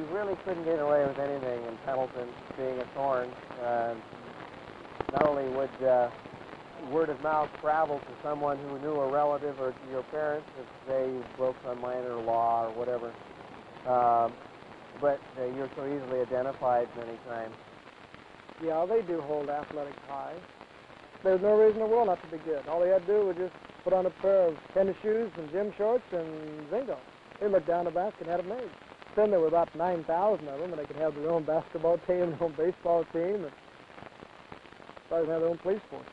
you really couldn't get away with anything in Pendleton, being a Thorne. Not only would word of mouth travel to someone who knew a relative or to your parents if they broke some minor law or whatever, but you're so easily identified many times. Yeah, they do hold athletics high. There's no reason in the world not to be good. All they had to do was just put on a pair of tennis shoes and gym shorts and zingo. They looked down the basket and had it made. Then there were about 9,000 of them, and they could have their own basketball team, their own baseball team, and probably have their own police force.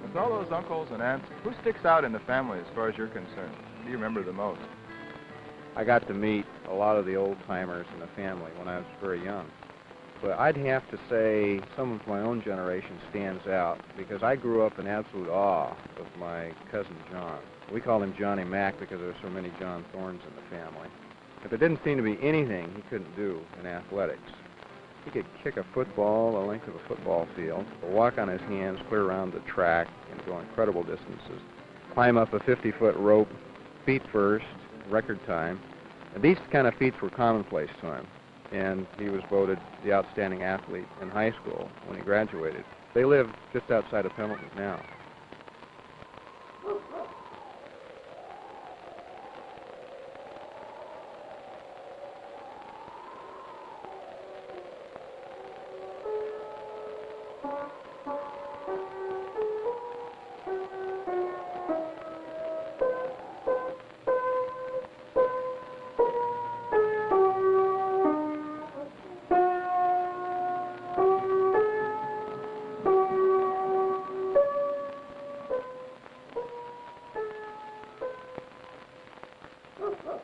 With all those uncles and aunts, who sticks out in the family as far as you're concerned? Who do you remember the most? I got to meet a lot of the old-timers in the family when I was very young. But I'd have to say some of my own generation stands out because I grew up in absolute awe of my cousin John. We called him Johnny Mac because there were so many John Thornes in the family. But there didn't seem to be anything he couldn't do in athletics. He could kick a football the length of a football field, walk on his hands clear around the track and go incredible distances, climb up a 50-foot rope, feet first, record time. And these kind of feats were commonplace to him, and he was voted the outstanding athlete in high school when he graduated. They live just outside of Pendleton now.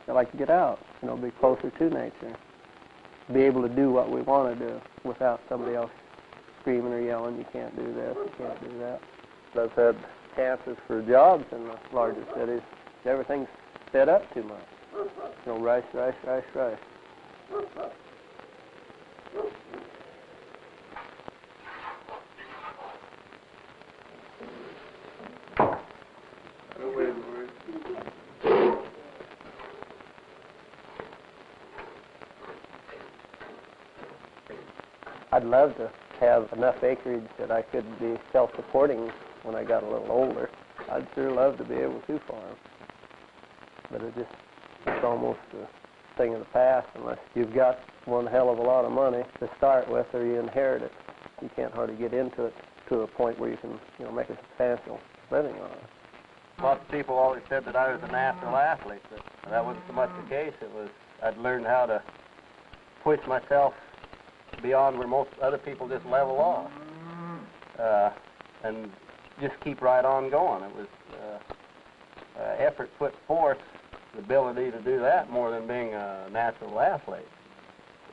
I like to get out, be closer to nature, be able to do what we want to do without somebody else screaming or yelling, you can't do this, you can't do that. I've had chances for jobs in the larger cities. Everything's sped up too much. Rush, rush, rush, rush. I'd love to have enough acreage that I could be self-supporting when I got a little older. I'd sure love to be able to farm. But it's almost a thing of the past unless you've got one hell of a lot of money to start with or you inherit it. You can't hardly get into it to a point where you can, make a substantial living on it. Lots of people always said that I was a natural athlete, but that wasn't so much the case. It was I'd learned how to push myself beyond where most other people just level off, and just keep right on going. It was effort put forth, the ability to do that more than being a natural athlete.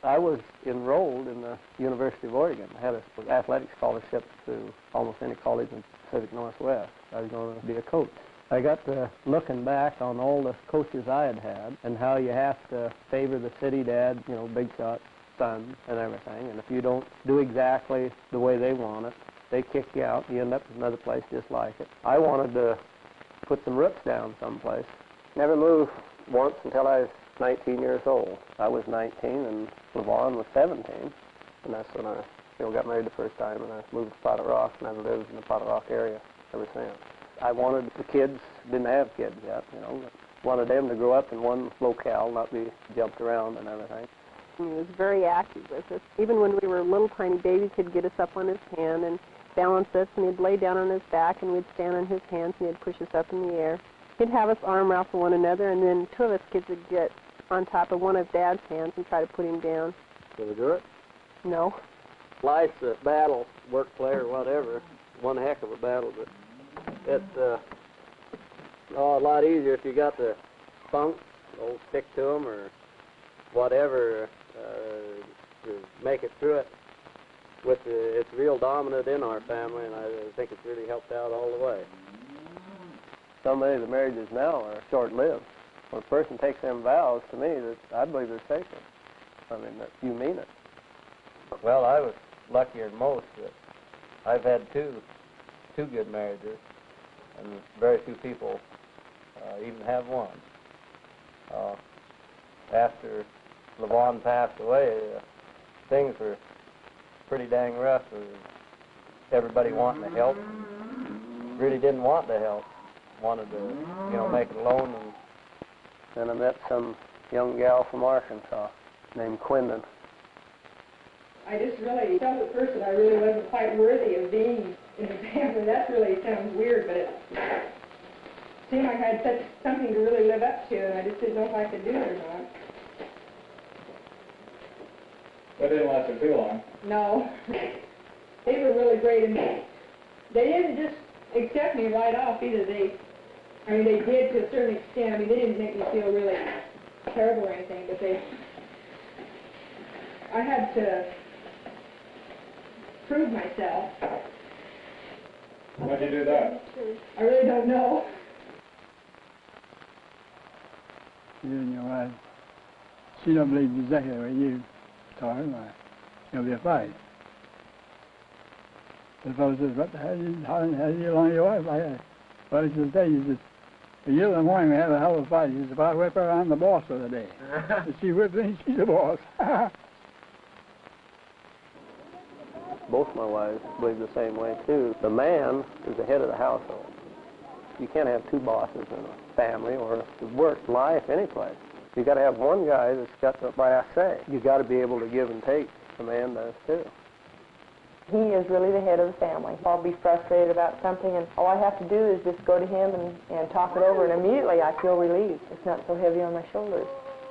I was enrolled in the University of Oregon. I had an athletic scholarship to almost any college in the Pacific Northwest. I was going to be a coach. I got to looking back on all the coaches I had had and how you have to favor the city dad, big shot son and everything. And if you don't do exactly the way they want it, they kick you out. You end up in another place just like it. I wanted to put some roots down someplace. Never moved once until I was 19 years old. I was 19 and LeVon was 17. And that's when I got married the first time, and I moved to Pottle Rock, and I've lived in the Pottle Rock area ever since. I wanted the kids, didn't have kids yet, wanted them to grow up in one locale, not be jumped around and everything. He was very active with us. Even when we were little tiny babies, he'd get us up on his hand and balance us, and he'd lay down on his back, and we'd stand on his hands, and he'd push us up in the air. He'd have us arm wrestle one another, and then two of us kids would get on top of one of Dad's hands and try to put him down. Did we do it? No. life's a battle, work, play, or whatever. One heck of a battle, but it's a lot easier if you got the spunk, stick to them, or whatever, to make it through it. It's real dominant in our family, and I think it's really helped out all the way. So many of the marriages now are short-lived. When a person takes them vows, to me, that I believe they're sacred. I mean, that you mean it. Well, I was luckier than most. I've had two good marriages, and very few people even have one. After LeVon passed away, things were pretty dang rough. Everybody wanting to help, really didn't want to help. Wanted to, make it alone. And then I met some young gal from Arkansas named Quindon. I just really felt at first that I really wasn't quite worthy of being in the family. That really sounds weird, but it seemed like I had something to really live up to, and I just didn't know if I could do it or not. That didn't last too long. No. They were really great, and they didn't just accept me right off either. They did to a certain extent. I mean, they didn't make me feel really terrible or anything, but I had to prove myself. Why'd you do that? I really don't know. You and your wife, she don't believe exactly the way you taught her, like, it'll be a fight. The fellow says, what the hell you along your wife like that? Well, he says, he says, a year in the morning we had a hell of a fight. He says, if I whip her, I'm the boss for the day. If she whips me, she's the boss. Both my wives believe the same way, too. The man is the head of the household. You can't have two bosses in a family or work, life, any place. You got to have one guy that's got the last say. You got to be able to give and take. The man does, too. He is really the head of the family. I'll be frustrated about something, and all I have to do is just go to him and talk it over, and immediately I feel relieved. It's not so heavy on my shoulders.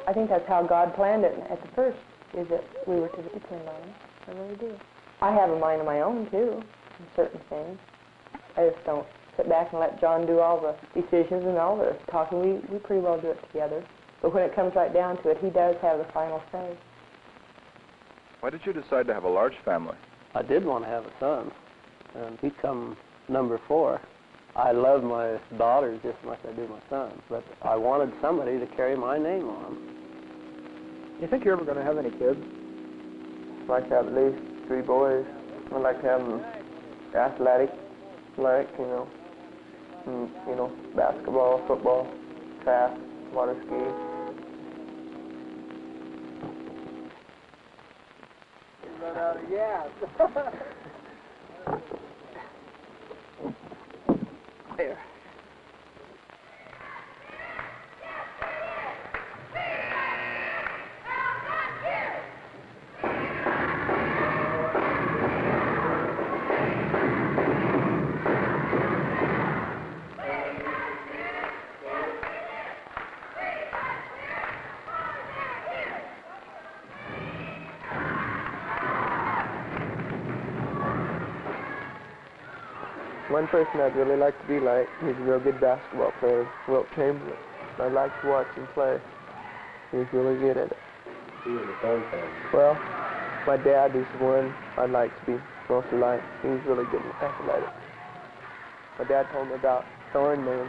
I think that's how God planned it at the first, is that we were to depend on him. I really do. I have a mind of my own, too, in certain things. I just don't sit back and let John do all the decisions and all the talking. We pretty well do it together. But when it comes right down to it, he does have the final say. Why did you decide to have a large family? I did want to have a son, and he'd come number 4. I love my daughters just as much as I do my sons, but I wanted somebody to carry my name on them. You think you're ever going to have any kids? I'd like to have at least 3 boys. I'd like to have them athletic, basketball, football, track, water ski. Yes. There. One person I'd really like to be like, he's a real good basketball player, Wilt Chamberlain. I'd like to watch him play. He's really good at it. He was a third player. Well, my dad is the one I'd like to be mostly like. He's really good at athletics. My dad told me about Thorne name,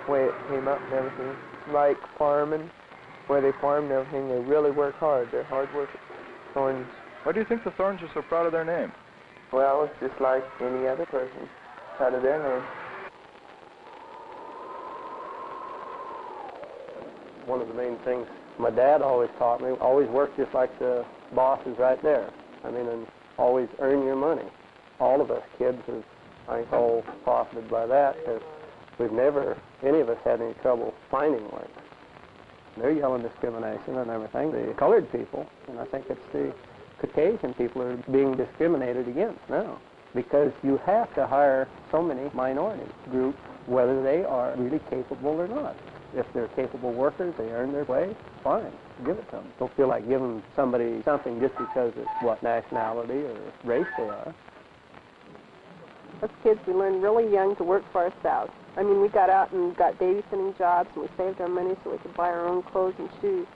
the way it came up and everything. Like farming, where they farm and everything, they really work hard. They're hard workers. Thorns. Why do you think the Thornes are so proud of their name? Well, it's just like any other person. Proud of their name. One of the main things my dad always taught me, always work just like the boss is right there. I mean, and always earn your money. All of us kids have, I think, all profited by that, because we've never, any of us, had any trouble finding work. They're yelling discrimination and everything. The colored people, and I think it's the Caucasian people are being discriminated against now, because you have to hire so many minority groups, whether they are really capable or not. If they're capable workers, they earn their way, fine, give it to them. Don't feel like giving somebody something just because it's what nationality or race they are. As kids, we learned really young to work for ourselves. I mean, we got out and got babysitting jobs, and we saved our money so we could buy our own clothes and shoes.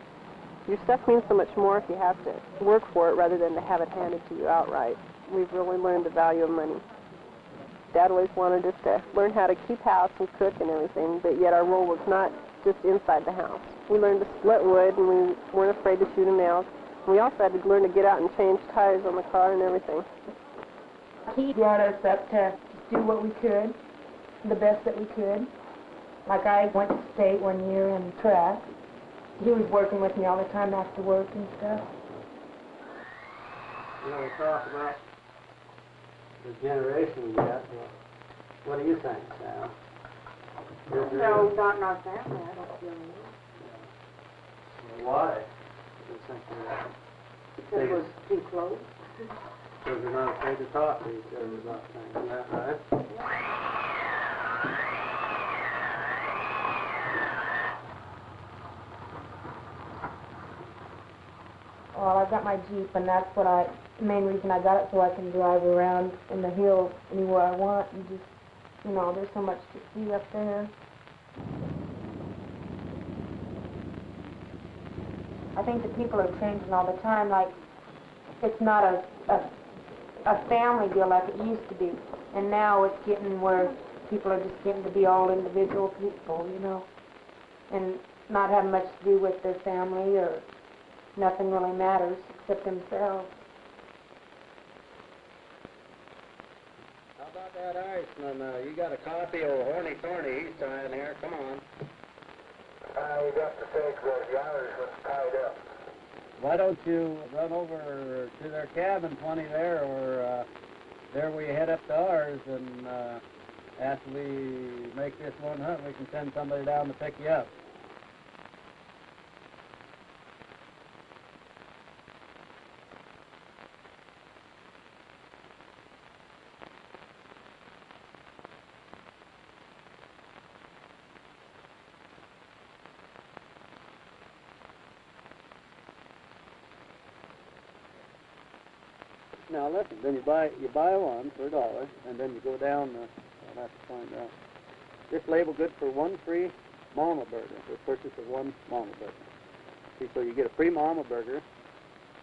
Your stuff means so much more if you have to work for it rather than to have it handed to you outright. We've really learned the value of money. Dad always wanted us to learn how to keep house and cook and everything, but yet our role was not just inside the house. We learned to split wood, and we weren't afraid to shoot a nail. We also had to learn to get out and change tires on the car and everything. He brought us up to do what we could, the best that we could. Like I went to state one year in track. He was working with me all the time after work and stuff. You know, we talk about the generation gap. What do you think, Sam? No, not in our family. I don't feel any. Well, why? Do you think Because we're too close. because we're not afraid to talk to each other about things, isn't that right? Well, I've got my Jeep, and that's what the main reason I got it, so I can drive around in the hills anywhere I want, and just, you know, there's so much to see up there. I think that people are changing all the time. Like, it's not a family deal like it used to be, and now it's getting where people are just getting to be all individual people, you know, and not having much to do with their family, or nothing really matters except themselves. How about that Irishman? You got a copy of Horny Thorny? He's trying here. Come on. We got to take the Irishman tied up. Why don't you run over to their cabin plenty there, or there we head up to ours, and after we make this one hunt, we can send somebody down to pick you up. Now listen, then you buy one for $1, and then you go down. I'll have to find out. This label good for one free mama burger. The purchase of one mama burger. See, so you get a free mama burger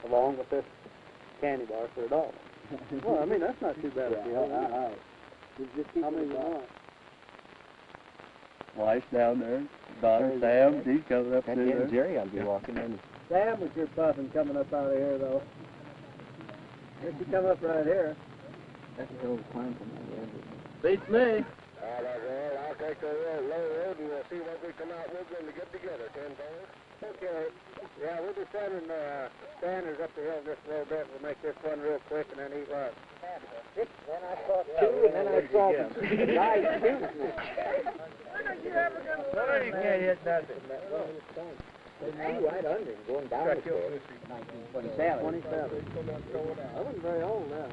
along with this candy bar for $1. Well, I mean that's not too bad a deal. How many you want? Wife's down there. Daughter Sam, she's coming up And through there. Jerry, I'll be walking in. Sam, with your puffin coming up out of here, though. If you come up right here. That's the old plan for my Beats me. All right, well, I'll take the low road and we'll see what we come out with when we get together, 10 fellas. Okay. Yeah, we'll be sending Sanders up the hill just a little bit. We'll make this one real quick and then eat lunch. Then I saw Two, and then I saw the guy shooting me. When are you ever going to Well, you can't hit nothing. right under him, going down the stairs. 1927. 27. I wasn't very old then.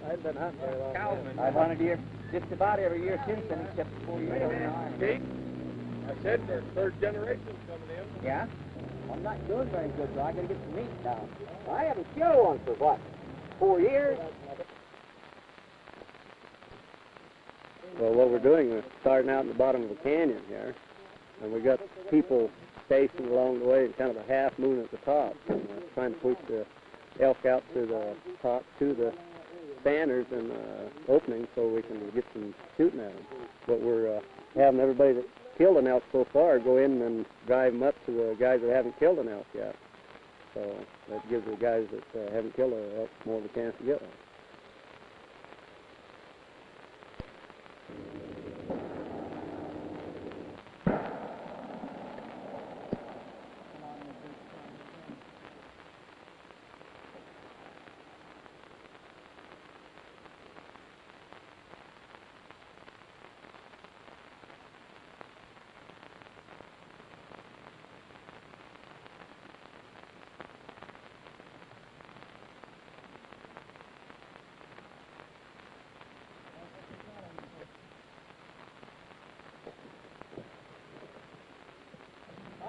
I hadn't been hunting very long. I've hunted here just about every year since then, except for 4 years in the Army. I said there's third generation's coming in. Yeah? I'm not doing very good, so I gotta get some meat down. I haven't killed one for what, 4 years? Well, what we're doing is starting out in the bottom of a canyon here, and we got people stationed along the way and kind of a half moon at the top, and trying to push the elk out to the top to the standards and openings so we can get some shooting at them. But we're having everybody that killed an elk so far go in and drive them up to the guys that haven't killed an elk yet. So that gives the guys that haven't killed an elk more of a chance to get one.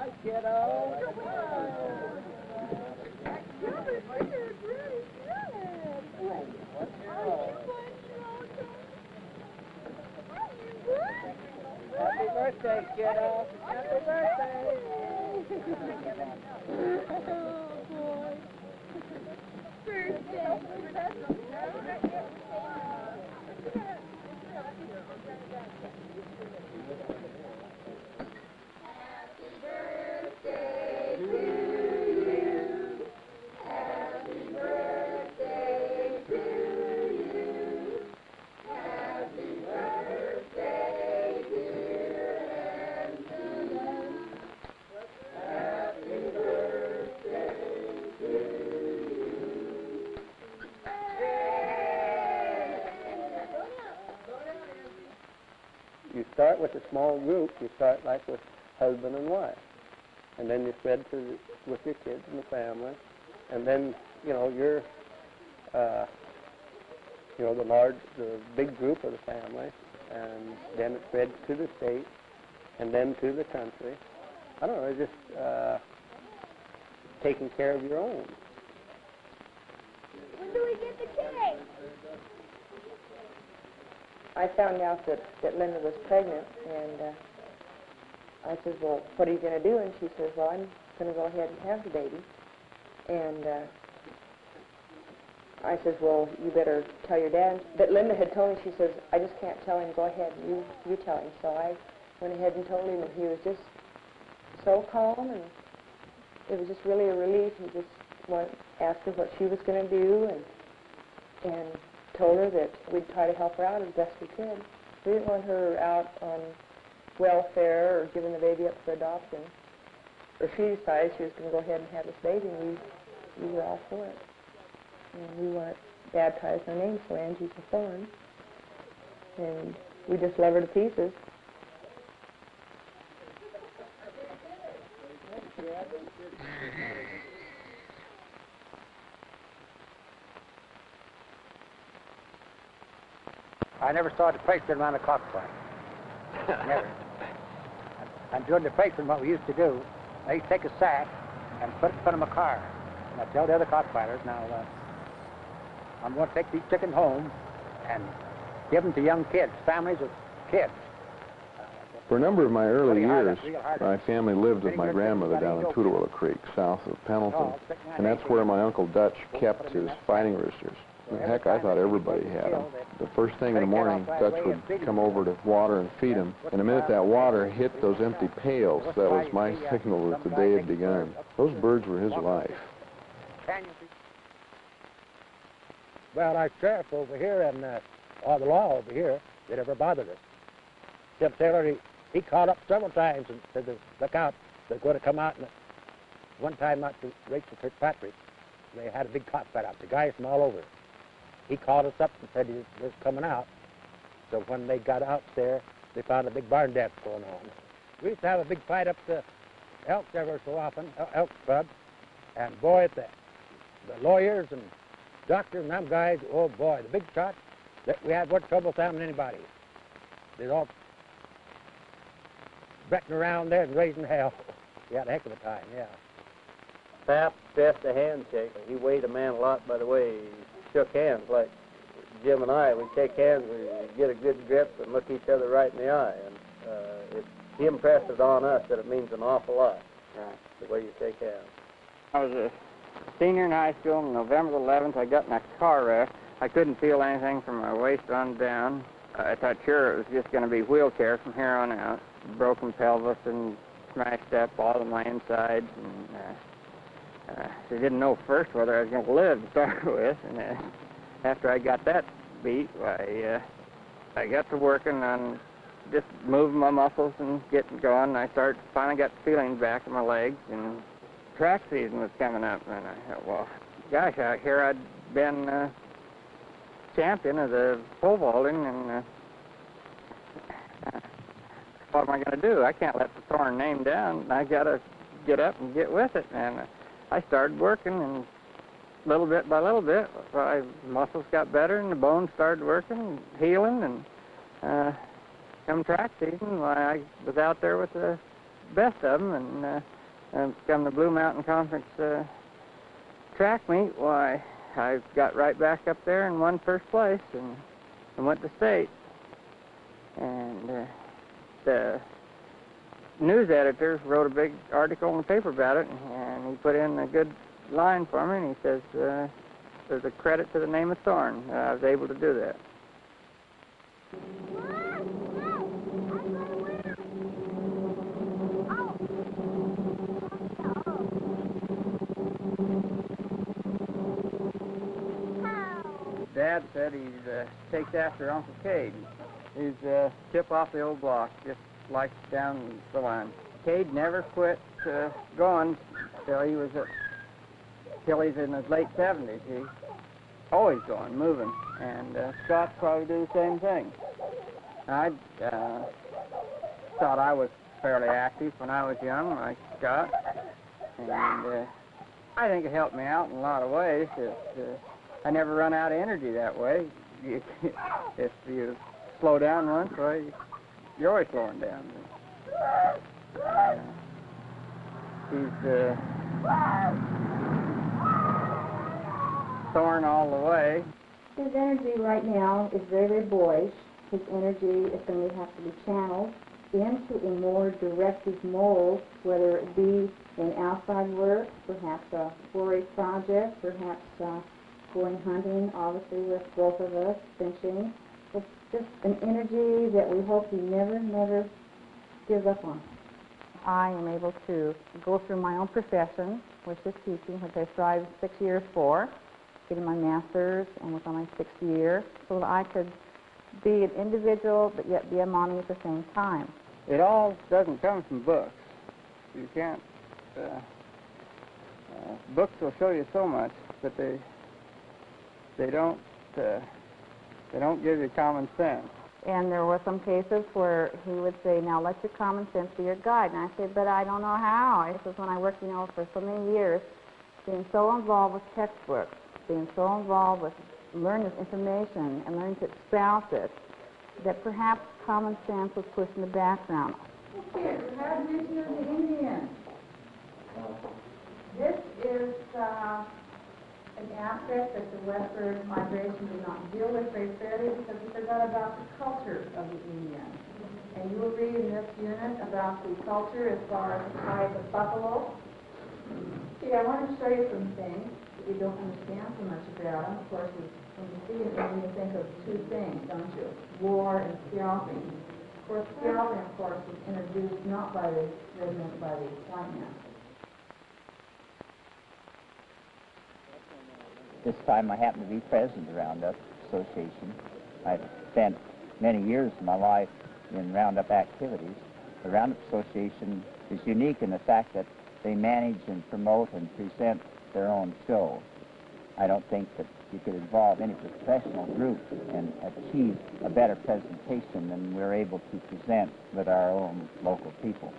Happy birthday, kiddo. Happy birthday. You start with a small group. You start like with husband and wife, and then you spread to with your kids and the family, and then you're the big group of the family, and then it spreads to the state, and then to the country. I don't know, just taking care of your own. When do we get the cake? I found out that Linda was pregnant, and I said, well, what are you going to do? And she says, well, I'm going to go ahead and have the baby. And I says, well, you better tell your dad. But Linda had told me, she says, I just can't tell him. Go ahead, you tell him. So I went ahead and told him, and he was just so calm, and it was just really a relief. He just asked her what she was going to do, and told her that we'd try to help her out as best we could. We didn't want her out on welfare or giving the baby up for adoption. Or she decided she was going to go ahead and have this baby, and we were all for it. And we want to baptize her name, so Angie's a Thorne. And we just love her to pieces. I never saw the preacher around a cockfight. Never. And during the preaching, what we used to do, they'd take a sack and put it in front of my car. And I'd tell the other cockfighters, now, I'm going to take these chickens home and give them to young kids, families of kids. For a number of my early years, my family lived with my grandmother down in Tootawilla Creek, south of Pendleton, and that's where my Uncle Dutch kept his fighting roosters. Heck, I thought everybody had them. The first thing in the morning, Dutch would come over to water and feed them, and the minute that water hit those empty pails, that was my signal that the day had begun. Those birds were his life. Well, our sheriff over here and or the law over here, they never bothered us. Jim Taylor, he called up several times and said, look out, they're going to come out. And one time out to Rachel Kirkpatrick, they had a big cockfight out. The guys from all over. He called us up and said he was coming out. So when they got out there, they found a big barn dance going on. We used to have a big fight up the Elks ever so often, Elks Club. And boy, the lawyers and doctors and them guys, oh boy, the big shots, we had more trouble than anybody. They're all betting around there and raising hell. We had a heck of a time, yeah. Pap best a handshake. He weighed a man a lot by the way he shook hands. Like Jim and I, we shake hands, we get a good grip and look each other right in the eye. And he impressed it on us that it means an awful lot, right, the way you shake hands. I was a senior in high school. On November 11th, I got in a car wreck. I couldn't feel anything from my waist on down. I thought sure it was just going to be wheelchair from here on out. Broken pelvis and smashed up all of my insides. And I didn't know first whether I was going to live to start with. And after I got that beat, I got to working on just moving my muscles and getting going. I finally got feelings back in my legs, and track season was coming up. And I thought, well, gosh, out here I'd been champion of the pole vaulting, and what am I going to do? I can't let the Thorne name down. I got to get up and get with it. And I started working, and little bit by little bit, my muscles got better, and the bones started working and healing. And come track season, I was out there with the best of them, and come the Blue Mountain Conference track meet, why, I got right back up there and won first place and went to state. And the news editor wrote a big article in the paper about it, and he put in a good line for me, and he says there's a credit to the name of Thorne. I was able to do that. Dad said he takes after Uncle Cade. He's a tip off the old block, just like down the line. Cade never quit going till he's in his late 70s. He's always going, moving. And Scott probably do the same thing. I thought I was fairly active when I was young, like Scott. And I think it helped me out in a lot of ways. I never run out of energy that way. If you slow down once, well, you're always slowing down. He's Thorne all the way. His energy right now is very, very boyish. His energy is going to have to be channeled into a more directive mold, whether it be in outside work, perhaps a 4-H project, perhaps going hunting, obviously, with both of us, fishing. It's just an energy that we hope he never, never gives up on. I am able to go through my own profession, which is teaching, which I strived 6 years for, getting my master's and was on my 6th year, so that I could be an individual but yet be a mommy at the same time. It all doesn't come from books. You can't. Books will show you so much, but they don't give you common sense. And there were some cases where he would say, now let your common sense be your guide. And I said, but I don't know how. This is when I worked, for so many years, being so involved with textbooks, being so involved with learning this information and learning to espouse it, that perhaps common sense was pushed in the background. Okay, we have mention of the Indian. This is an aspect that the westward migration did not deal with very fairly because we forgot about the culture of the Indian. And you will read in this unit about the culture as far as the type of buffalo. See, I want to show you some things that you don't understand so much about them. Of course, when you see an Indian, you think of two things, don't you? War and scalping. Of course, scalping, of course, was introduced not by the red men, but by the white men. This time I happen to be president of the Roundup Association. I've spent many years of my life in Roundup activities. The Roundup Association is unique in the fact that they manage and promote and present their own show. I don't think that you could involve any professional group and achieve a better presentation than we're able to present with our own local people.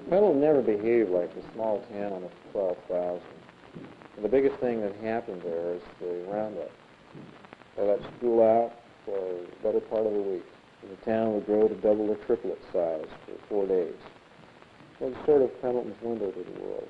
Pendleton never behaved like a small town of 12,000. The biggest thing that happened there is the Roundup. They let school out for the better part of a week. And the town would grow to double or triple its size for 4 days. It was sort of Pendleton's window to the world.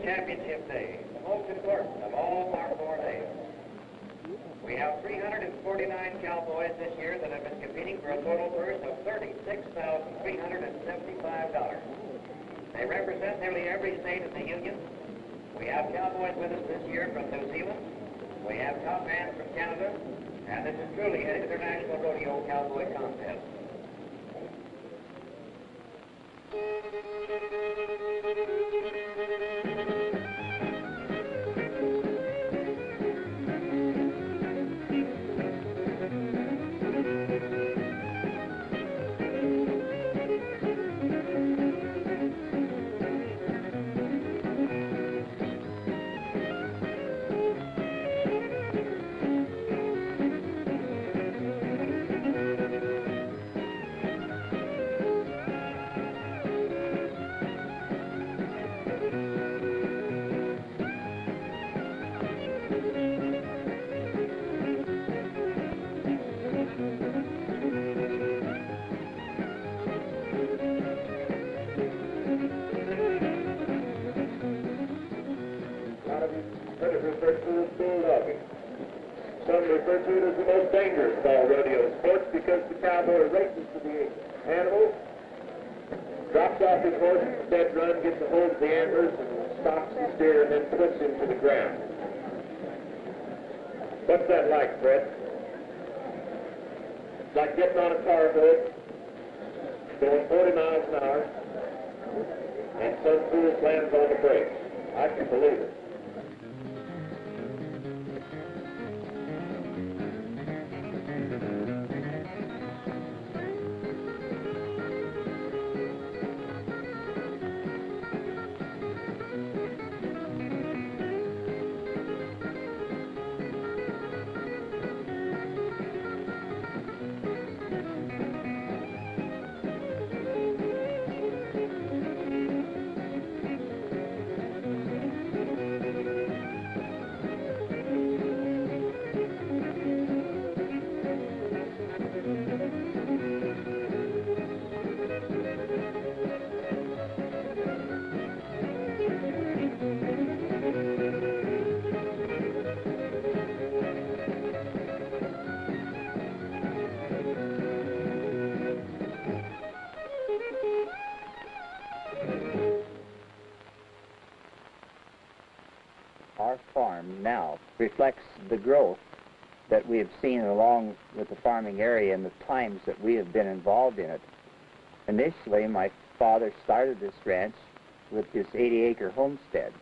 Championship Day, the most important of all our 4 days. We have 349 cowboys this year that have been competing for a total purse of $36,375. They represent nearly every state in the Union. We have cowboys with us this year from New Zealand. We have top bands from Canada. And this is truly an international rodeo cowboy contest. Some refer to it as the most dangerous of all rodeo sports because the cowboy races to the animal, drops off his horse at the dead run, gets a hold of the antlers, and stops the steer and then puts him to the ground. What's that like, Fred? It's like getting on a car hood, going 40 miles an hour, and some fool slams on the brakes. I can believe it. Our farm now reflects the growth that we have seen along with the farming area and the times that we have been involved in it. Initially, my father started this ranch with his 80-acre homestead.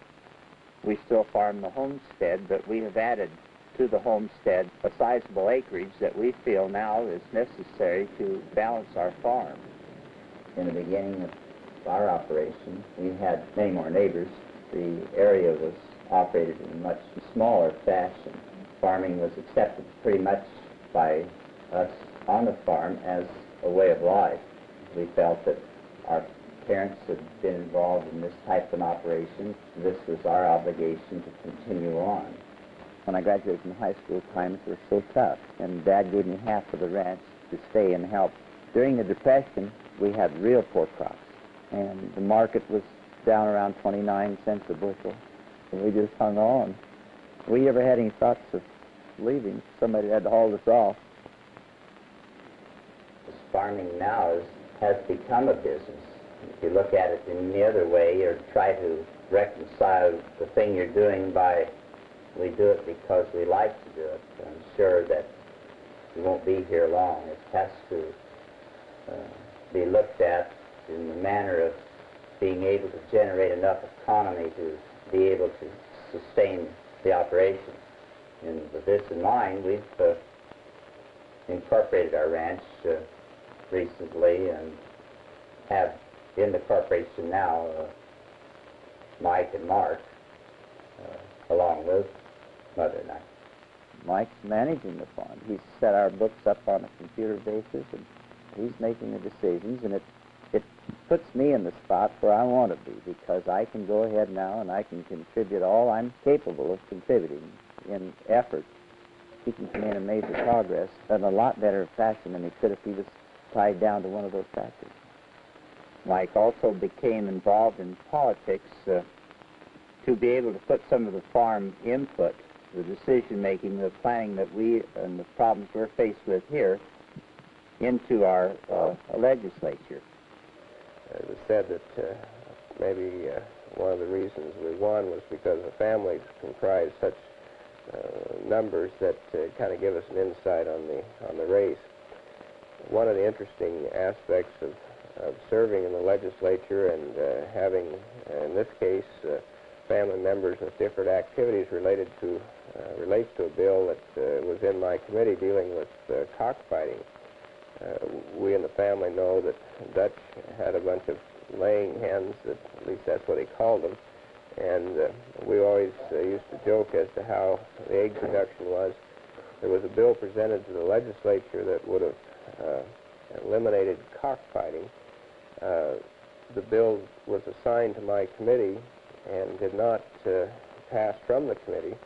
We still farm the homestead, but we have added to the homestead a sizable acreage that we feel now is necessary to balance our farm. In the beginning of our operation, we had many more neighbors. The area was operated in a much smaller fashion. Farming was accepted pretty much by us on the farm as a way of life. We felt that our parents had been involved in this type of an operation. This was our obligation to continue on. When I graduated from high school, times were so tough, and Dad gave me half of the ranch to stay and help. During the Depression, we had real poor crops, and the market was down around 29 cents a bushel. We just hung on. We ever had any thoughts of leaving? Somebody had to haul us off. Farming now has become a business. If you look at it in any other way or try to reconcile the thing you're doing by we do it because we like to do it, I'm sure that you won't be here long. It has to be looked at in the manner of being able to generate enough economy to be able to sustain the operation. And with this in mind, we've incorporated our ranch recently and have in the corporation now Mike and Mark, along with Mother and I. Mike's managing the farm. He's set our books up on a computer basis, and he's making the decisions, and it puts me in the spot where I want to be, because I can go ahead now and I can contribute all I'm capable of contributing in effort. He can come in and measure progress in a lot better fashion than he could if he was tied down to one of those factors. Mike also became involved in politics to be able to put some of the farm input, the decision-making, the planning that we and the problems we're faced with here into our legislature. It was said that maybe one of the reasons we won was because the families comprised such numbers that kind of give us an insight on the race. One of the interesting aspects of serving in the legislature and having, in this case, family members with different activities relates to a bill that was in my committee dealing with cockfighting. We in the family know that Dutch had a bunch of laying hens, at least that's what he called them, and we always used to joke as to how the egg production was. There was a bill presented to the legislature that would have eliminated cockfighting. The bill was assigned to my committee and did not pass from the committee.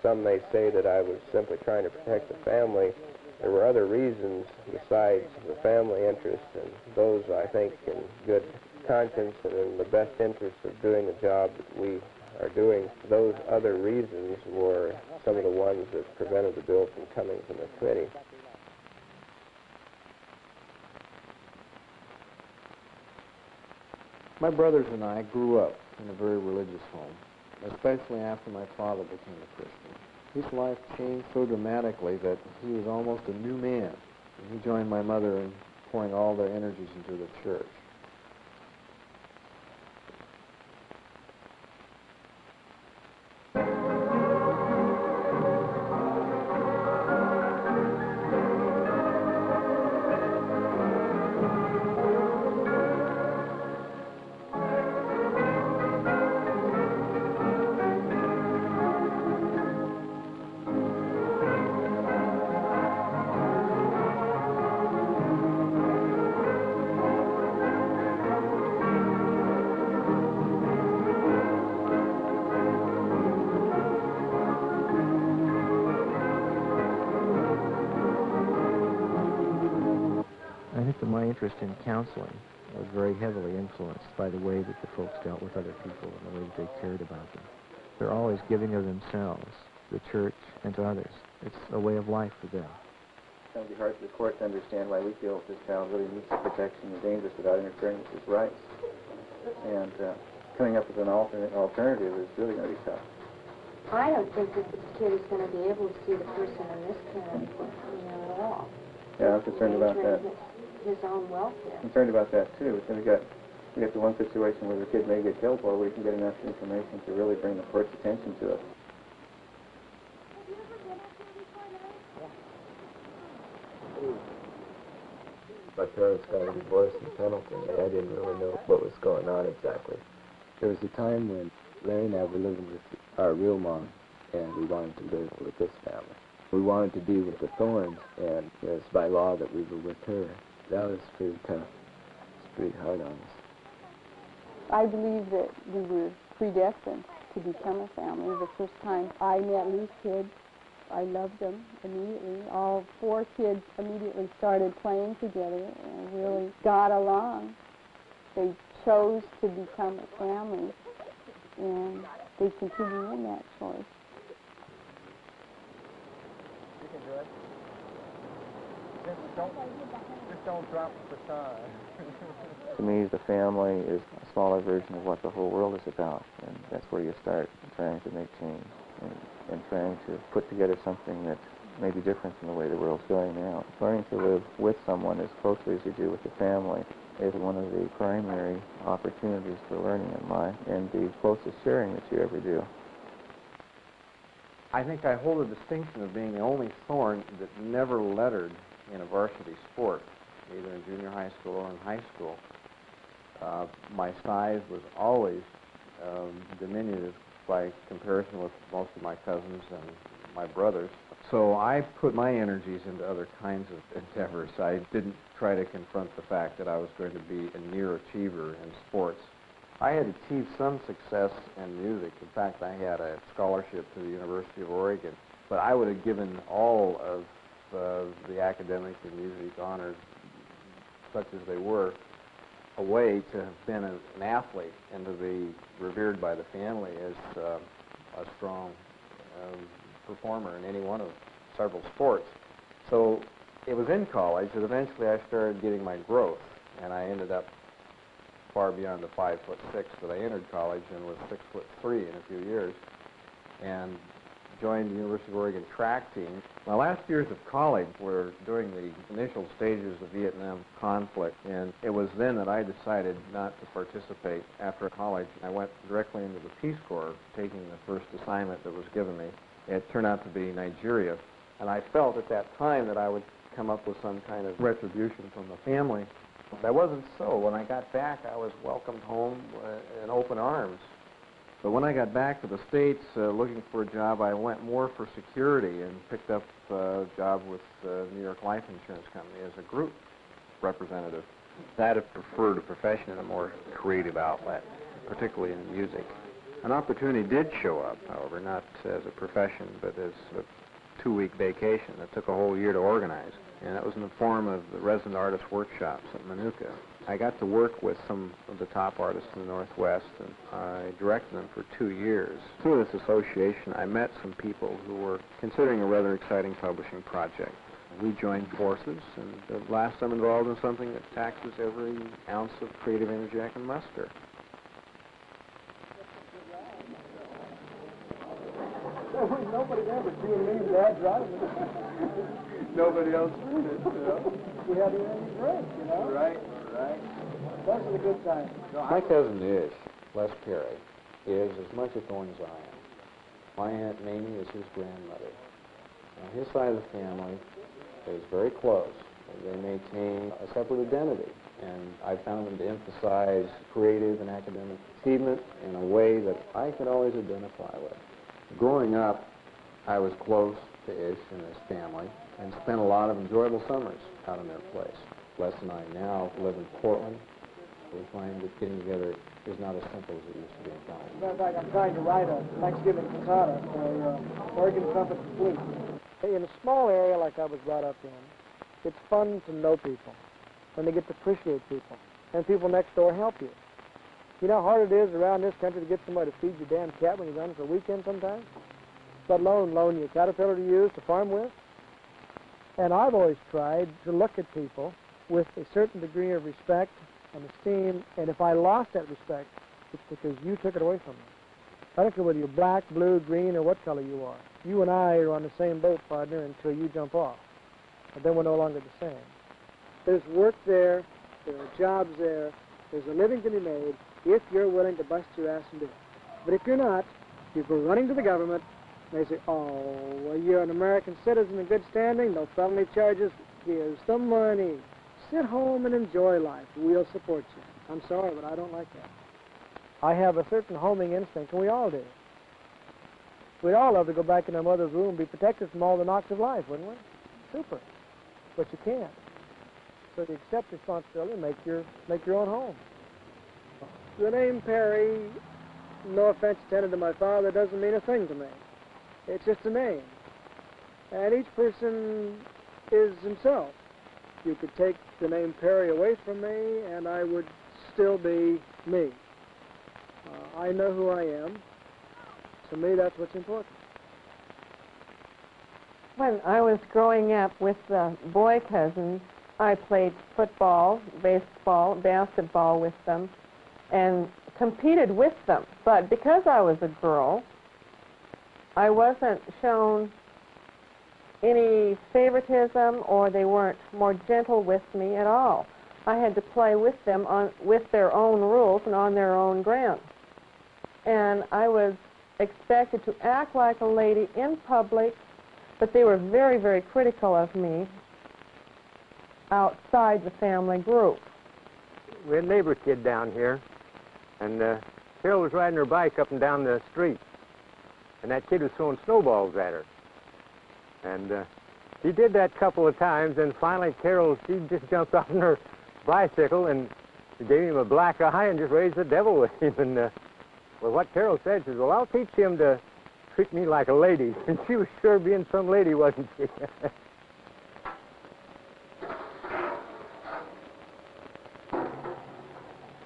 Some may say that I was simply trying to protect the family. There were other reasons besides the family interest, and those, I think, in good conscience and in the best interest of doing the job that we are doing, those other reasons were some of the ones that prevented the bill from coming from the committee. My brothers and I grew up in a very religious home, especially after my father became a Christian. His life changed so dramatically that he was almost a new man. And he joined my mother in pouring all their energies into the church. I think that my interest in counseling was very heavily influenced by the way that the folks dealt with other people and the way that they cared about them. They're always giving of themselves to the church and to others. It's a way of life for them. It's going to be hard for the court to understand why we feel this child really needs the protection and dangerous without interfering with his rights. And coming up with an alternative is really going to be tough. I don't think that this kid is going to be able to see the person in this parent, at all. Yeah, I'm concerned about that. His own welfare. Concerned about that too. But then we got the one situation where the kid may get killed, or we can get enough information to really bring the court's attention to it. My parents got a divorce in Pendleton, and I didn't really know what was going on exactly. There was a time when Larry and I were living with our real mom, and we wanted to live with this family. We wanted to be with the Thornes, and it's by law that we were with her. That was pretty tough. It's pretty hard on us. I believe that we were predestined to become a family. The first time I met these kids, I loved them immediately. All four kids immediately started playing together and really got along. They chose to become a family, and they continue in that choice. You can do it. Just don't drop the facade. To me, the family is a smaller version of what the whole world is about, and that's where you start trying to make change and trying to put together something that may be different from the way the world's going now. Learning to live with someone as closely as you do with the family is one of the primary opportunities for learning in life, and the closest sharing that you ever do. I think I hold the distinction of being the only Thorne that never lettered in a varsity sport, either in junior high school or in high school. My size was always diminutive by comparison with most of my cousins and my brothers. So I put my energies into other kinds of endeavors. I didn't try to confront the fact that I was going to be a near achiever in sports. I had achieved some success in music. In fact, I had a scholarship to the University of Oregon, but I would have given all of the academic and music honors, such as they were, a way to have been an athlete and to be revered by the family as a strong performer in any one of several sports. So it was in college that eventually I started getting my growth, and I ended up far beyond the 5'6" that I entered college, and was 6'3" in a few years, and joined the University of Oregon track team. My last years of college were during the initial stages of Vietnam conflict, and it was then that I decided not to participate after college. I went directly into the Peace Corps, taking the first assignment that was given me. It turned out to be Nigeria, and I felt at that time that I would come up with some kind of retribution from the family. That wasn't so. When I got back, I was welcomed home in open arms. But when I got back to the States looking for a job, I went more for security and picked up a job with New York Life Insurance Company as a group representative. I'd have preferred a profession in a more creative outlet, particularly in music. An opportunity did show up, however, not as a profession, but as a 2-week vacation that took a whole year to organize. And that was in the form of the resident artist workshops at Manuka. I got to work with some of the top artists in the Northwest, and I directed them for 2 years. Through this association, I met some people who were considering a rather exciting publishing project. We joined forces, and at last I'm involved in something that taxes every ounce of creative energy I can muster. Nobody's ever seen me and Dad driving. Nobody else heard it, you know. We had any drink, you know. Right, right. Those are the good times. My cousin Ish, Les Perry, is as much a Thorne as I am. My Aunt Mamie is his grandmother. Now, his side of the family is very close. They maintain a separate identity, and I found them to emphasize creative and academic achievement in a way that I could always identify with. Growing up, I was close to Ish and his family and spent a lot of enjoyable summers out in their place. Les and I now live in Portland. We find that getting together is not as simple as it used to be in college. As a matter of fact, I'm trying to write a Thanksgiving cantata for Oregon Trumpet and Flute. In a small area like I was brought up in, it's fun to know people, and to get to appreciate people, and people next door help you. You know how hard it is around this country to get somebody to feed your damn cat when you're gone for a weekend sometimes? Let alone loan you a Caterpillar to use to farm with? And I've always tried to look at people with a certain degree of respect and esteem, and if I lost that respect, it's because you took it away from me. I don't care whether you're black, blue, green, or what color you are. You and I are on the same boat, partner, until you jump off. And then we're no longer the same. There's work there, there are jobs there, there's a living to be made if you're willing to bust your ass and do it. But if you're not, you go running to the government, and they say, oh, well, you're an American citizen in good standing, no felony charges, here's the money. Sit home and enjoy life. We'll support you. I'm sorry, but I don't like that. I have a certain homing instinct, and we all do. We'd all love to go back in our mother's room and be protected from all the knocks of life, wouldn't we? Super. But you can't. So you accept responsibility and make your own home. The name Perry, no offense intended to my father, doesn't mean a thing to me. It's just a name. And each person is himself. You could take the name Perry away from me, and I would still be me. I know who I am. To me, that's what's important. When I was growing up with boy cousins, I played football, baseball, basketball with them, and competed with them. But because I was a girl, I wasn't shown any favoritism, or they weren't more gentle with me at all. I had to play with them with their own rules and on their own ground. And I was expected to act like a lady in public, but they were very, very critical of me outside the family group. We had a neighbor kid down here, and Carol was riding her bike up and down the street, and that kid was throwing snowballs at her. And she did that a couple of times, and finally Carol, she just jumped off on her bicycle and she gave him a black eye and just raised the devil with him. And well, what Carol said, she said, well, I'll teach him to treat me like a lady. And she was sure being some lady, wasn't she?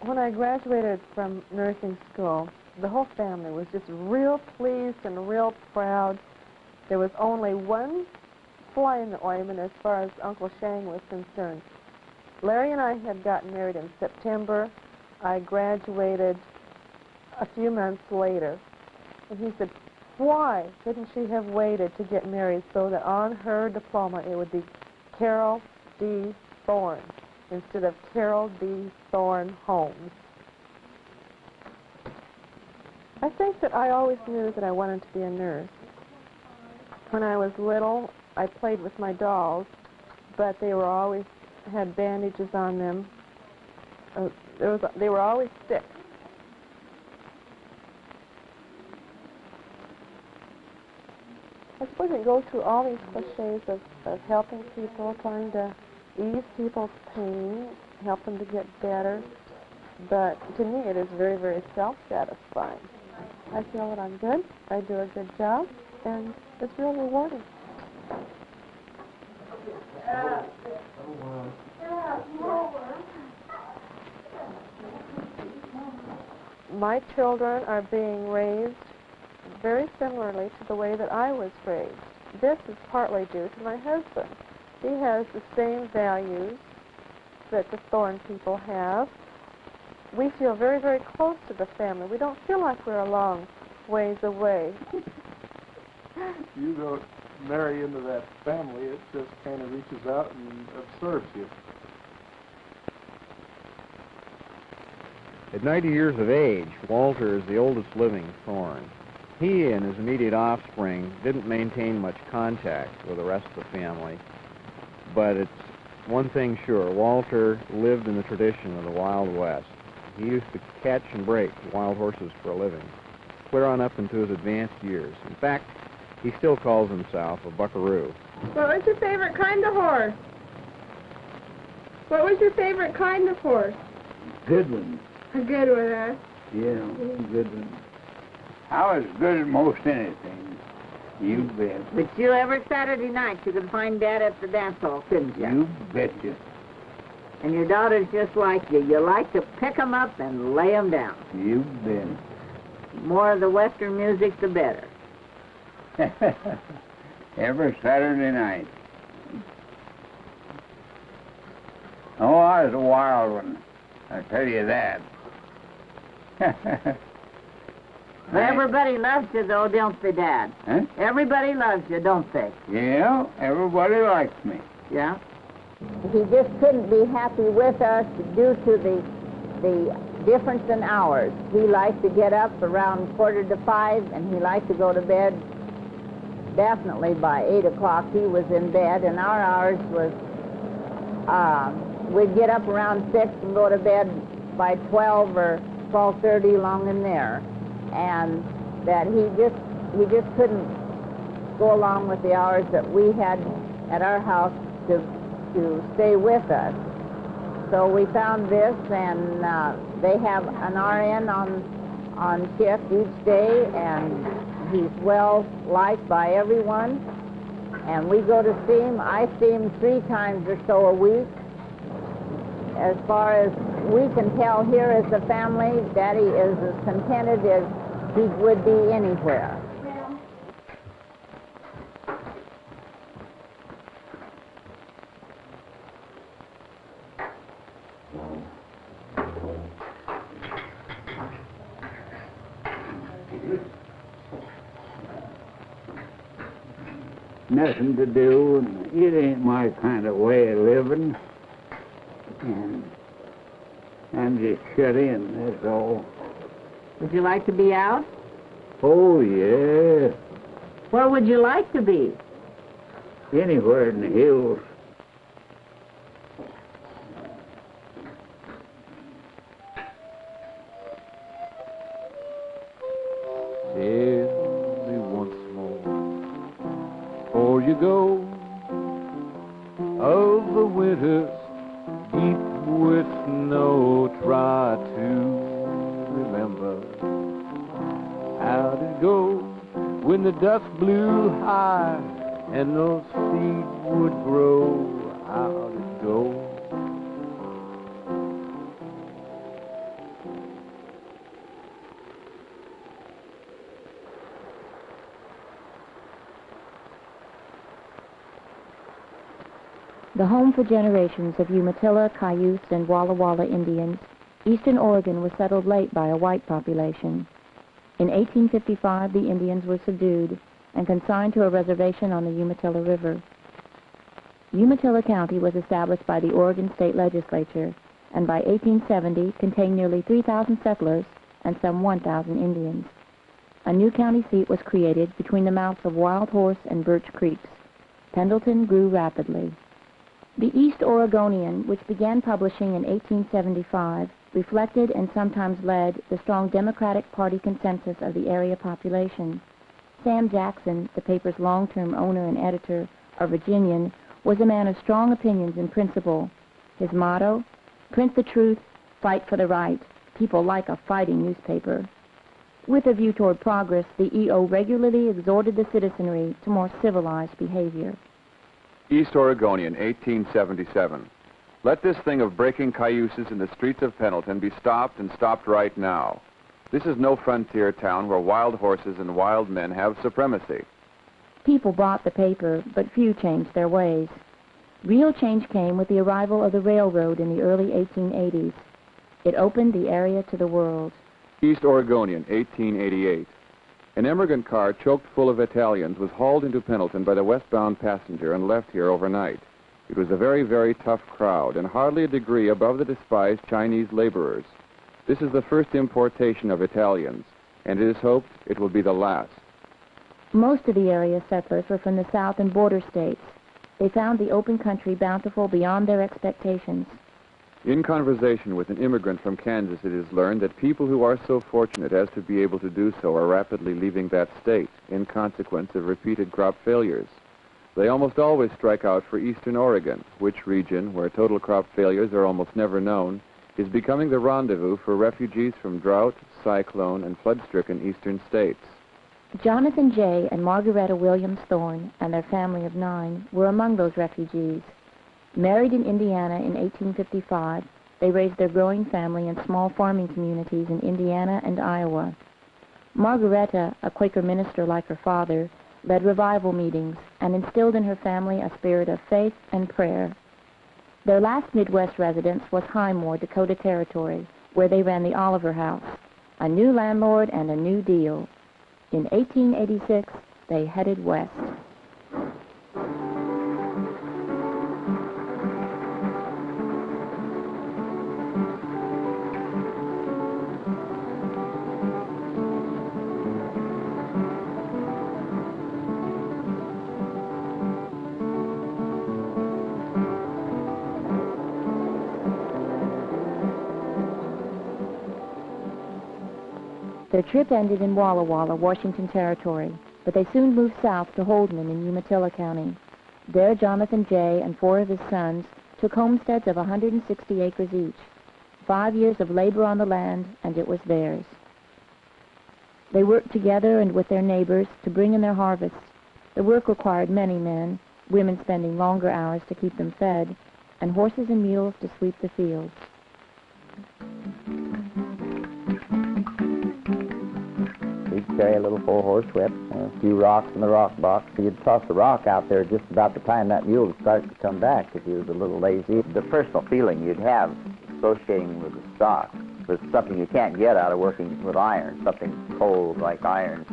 When I graduated from nursing school, the whole family was just real pleased and real proud. There was only one fly in the ointment as far as Uncle Shang was concerned. Larry and I had gotten married in September. I graduated a few months later. And he said, why couldn't she have waited to get married so that on her diploma it would be Carol D. Thorne instead of Carol D. Thorne Holmes? I think that I always knew that I wanted to be a nurse. When I was little, I played with my dolls, but they were always had bandages on them. They were always sick. I suppose it goes through all these cliches of helping people, trying to ease people's pain, help them to get better. But to me, it is very, very self-satisfying. I feel that I'm good, I do a good job, and it's real rewarding. My children are being raised very similarly to the way that I was raised. This is partly due to my husband. He has the same values that the Thorne people have. We feel very, very close to the family. We don't feel like we're a long ways away. You don't marry into that family. It just kind of reaches out and absorbs you. At 90 years of age, Walter is the oldest living Thorne. He and his immediate offspring didn't maintain much contact with the rest of the family, but it's one thing sure, Walter lived in the tradition of the Wild West. He used to catch and break wild horses for a living, clear on up into his advanced years. In fact, he still calls himself a buckaroo. What was your favorite kind of horse? What was your favorite kind of horse? Good one. A good one, huh? Yeah, good one. I was good at most anything. You bet. But you every Saturday night you could find Dad at the dance hall, couldn't you? You betcha. And your daughter's just like you. You like to pick 'em up and lay 'em down. You bet. More of the Western music, the better. Every Saturday night. Oh, I was a wild one. I tell you that. Well, everybody loves you, though, don't they, Dad? Huh? Everybody loves you, don't they? Yeah, everybody likes me. Yeah? He just couldn't be happy with us due to the difference in hours. He liked to get up around 4:45, and he liked to go to bed definitely by 8 o'clock. He was in bed, and our hours was, we'd get up around 6 and go to bed by 12 or 12:30, along in there. And that he just couldn't go along with the hours that we had at our house to stay with us. So we found this, and they have an RN on shift each day, and he's well liked by everyone. And we go to see him. I see him 3 times or so a week. As far as we can tell here as a family, Daddy is as contented as he would be anywhere. Nothing to do, and it ain't my kind of way of living. And I'm just shut in, that's all. Would you like to be out? Oh, yeah. Where would you like to be? Anywhere in the hills. Tell me once more, before you go, of the winters deep with snow, try to remember how did it go when the dust blew high and those seeds would grow. How did it go? The home for generations of Umatilla, Cayuse, and Walla Walla Indians, eastern Oregon was settled late by a white population. In 1855, the Indians were subdued and consigned to a reservation on the Umatilla River. Umatilla County was established by the Oregon State Legislature, and by 1870 contained nearly 3,000 settlers and some 1,000 Indians. A new county seat was created between the mouths of Wild Horse and Birch Creeks. Pendleton grew rapidly. The East Oregonian, which began publishing in 1875, reflected and sometimes led the strong Democratic Party consensus of the area population. Sam Jackson, the paper's long-term owner and editor, a Virginian, was a man of strong opinions and principle. His motto, "Print the truth, fight for the right. People like a fighting newspaper." With a view toward progress, the EO regularly exhorted the citizenry to more civilized behavior. East Oregonian, 1877. Let this thing of breaking cayuses in the streets of Pendleton be stopped, and stopped right now. This is no frontier town where wild horses and wild men have supremacy. People bought the paper, but few changed their ways. Real change came with the arrival of the railroad in the early 1880s. It opened the area to the world. East Oregonian, 1888. An emigrant car choked full of Italians was hauled into Pendleton by the westbound passenger and left here overnight. It was a very, very tough crowd, and hardly a degree above the despised Chinese laborers. This is the first importation of Italians, and it is hoped it will be the last. Most of the area settlers were from the South and border states. They found the open country bountiful beyond their expectations. In conversation with an immigrant from Kansas, it is learned that people who are so fortunate as to be able to do so are rapidly leaving that state in consequence of repeated crop failures. They almost always strike out for eastern Oregon, which region, where total crop failures are almost never known, is becoming the rendezvous for refugees from drought, cyclone, and flood-stricken eastern states. Jonathan J. and Margaretta Williams Thorne and their family of 9 were among those refugees. Married in Indiana in 1855, they raised their growing family in small farming communities in Indiana and Iowa. Margaretta, a Quaker minister like her father, led revival meetings and instilled in her family a spirit of faith and prayer. Their last Midwest residence was Highmore, Dakota Territory, where they ran the Oliver House, a new landlord and a new deal. In 1886, they headed west. Their trip ended in Walla Walla, Washington Territory, but they soon moved south to Holden in Umatilla County. There, Jonathan J. and 4 of his sons took homesteads of 160 acres each. 5 years of labor on the land, and it was theirs. They worked together and with their neighbors to bring in their harvests. The work required many men, women spending longer hours to keep them fed, and horses and mules to sweep the fields. He'd carry a little 4-horse whip and a few rocks in the rock box. You'd toss a rock out there just about the time that mule would start to come back if he was a little lazy. The personal feeling you'd have associating with the stock was something you can't get out of working with iron, something cold like iron.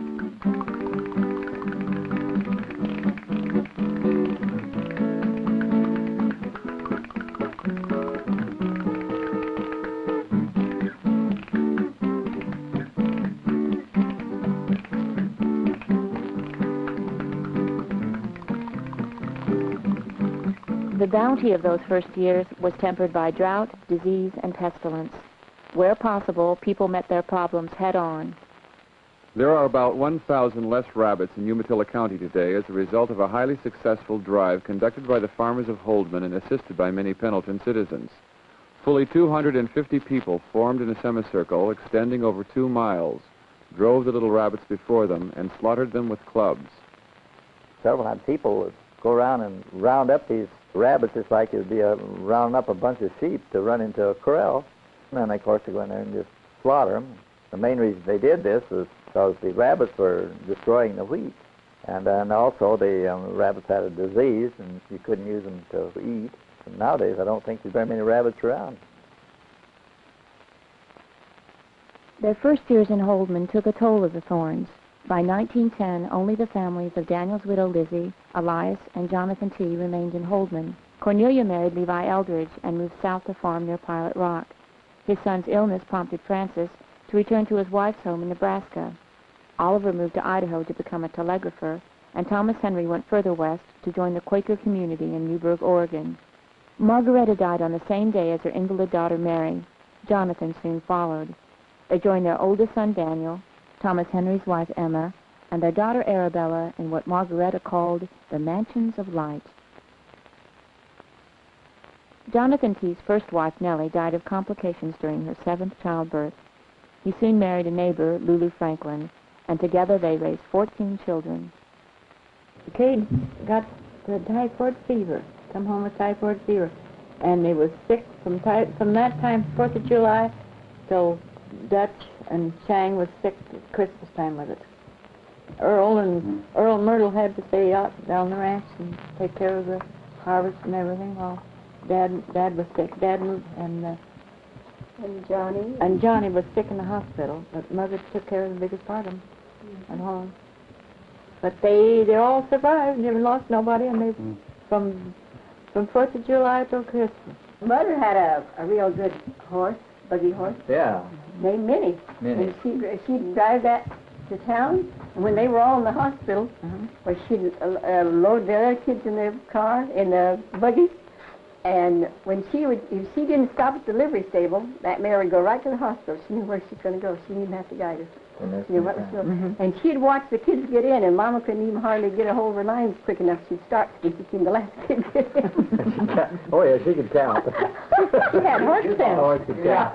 The bounty of those first years was tempered by drought, disease, and pestilence. Where possible, people met their problems head-on. There are about 1,000 less rabbits in Umatilla County today as a result of a highly successful drive conducted by the farmers of Holdman and assisted by many Pendleton citizens. Fully 250 people formed in a semicircle extending over 2 miles, drove the little rabbits before them, and slaughtered them with clubs. Several times people would go around and round up these rabbits just like it would be rounding up a bunch of sheep to run into a corral. And then, of course, they go in there and just slaughter them. The main reason they did this was because the rabbits were destroying the wheat. And also the rabbits had a disease, and you couldn't use them to eat. And nowadays, I don't think there's very many rabbits around. Their first years in Holdman took a toll of the Thornes. By 1910, only the families of Daniel's widow Lizzie, Elias, and Jonathan T. remained in Holdman. Cornelia married Levi Eldridge and moved south to farm near Pilot Rock. His son's illness prompted Francis to return to his wife's home in Nebraska. Oliver moved to Idaho to become a telegrapher, and Thomas Henry went further west to join the Quaker community in Newburgh, Oregon. Margaretta died on the same day as her invalid daughter Mary. Jonathan soon followed. They joined their oldest son Daniel, Thomas Henry's wife Emma, and their daughter Arabella in what Margaretta called the Mansions of Light. Jonathan T.'s first wife Nellie died of complications during her 7th childbirth. He soon married a neighbor, Lulu Franklin, and together they raised 14 children. Cade got the typhoid fever, come home with typhoid fever, and they was sick from that time, 4th of July, till Dutch and Chang was sick at Christmas time with it. Earl Myrtle had to stay out down the ranch and take care of the harvest and everything while Dad was sick. Dad moved and Johnny? And Johnny was sick in the hospital, but Mother took care of the biggest part of them at home. But they all survived, never lost nobody, and they from 4th of July till Christmas. Mother had a real good horse, buggy horse. Yeah. Named Minnie. Minnie. And she'd drive that to town, and when they were all in the hospital, where she'd load the other kids in their car, in the buggy, and when if she didn't stop at the livery stable, that mare would go right to the hospital. She knew where she was going to go. She didn't even have to guide her. She knew what was going. And she'd watch the kids get in, and Mama couldn't even hardly get a hold of her lines quick enough. She'd start when she seen the last kid get in. Oh, yeah, she could count. She had horse sense. Horse could count.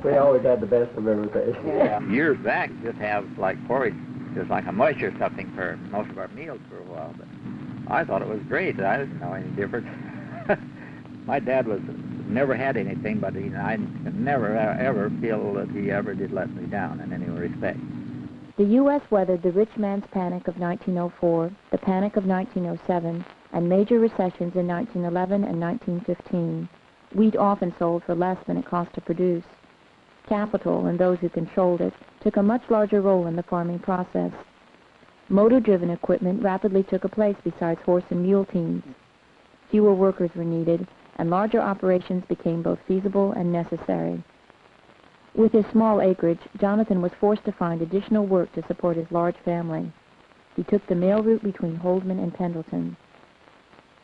We always had the best of everything. Yeah. Years back, just have like porridge, just like a mush or something for most of our meals for a while. But I thought it was great. I didn't know any difference. My dad never had anything, but I never ever feel that he ever did let me down in any respect. The U.S. weathered the rich man's panic of 1904, the panic of 1907, and major recessions in 1911 and 1915. Wheat often sold for less than it cost to produce. Capital, and those who controlled it, took a much larger role in the farming process. Motor-driven equipment rapidly took a place besides horse and mule teams. Fewer workers were needed, and larger operations became both feasible and necessary. With his small acreage, Jonathan was forced to find additional work to support his large family. He took the mail route between Holdman and Pendleton.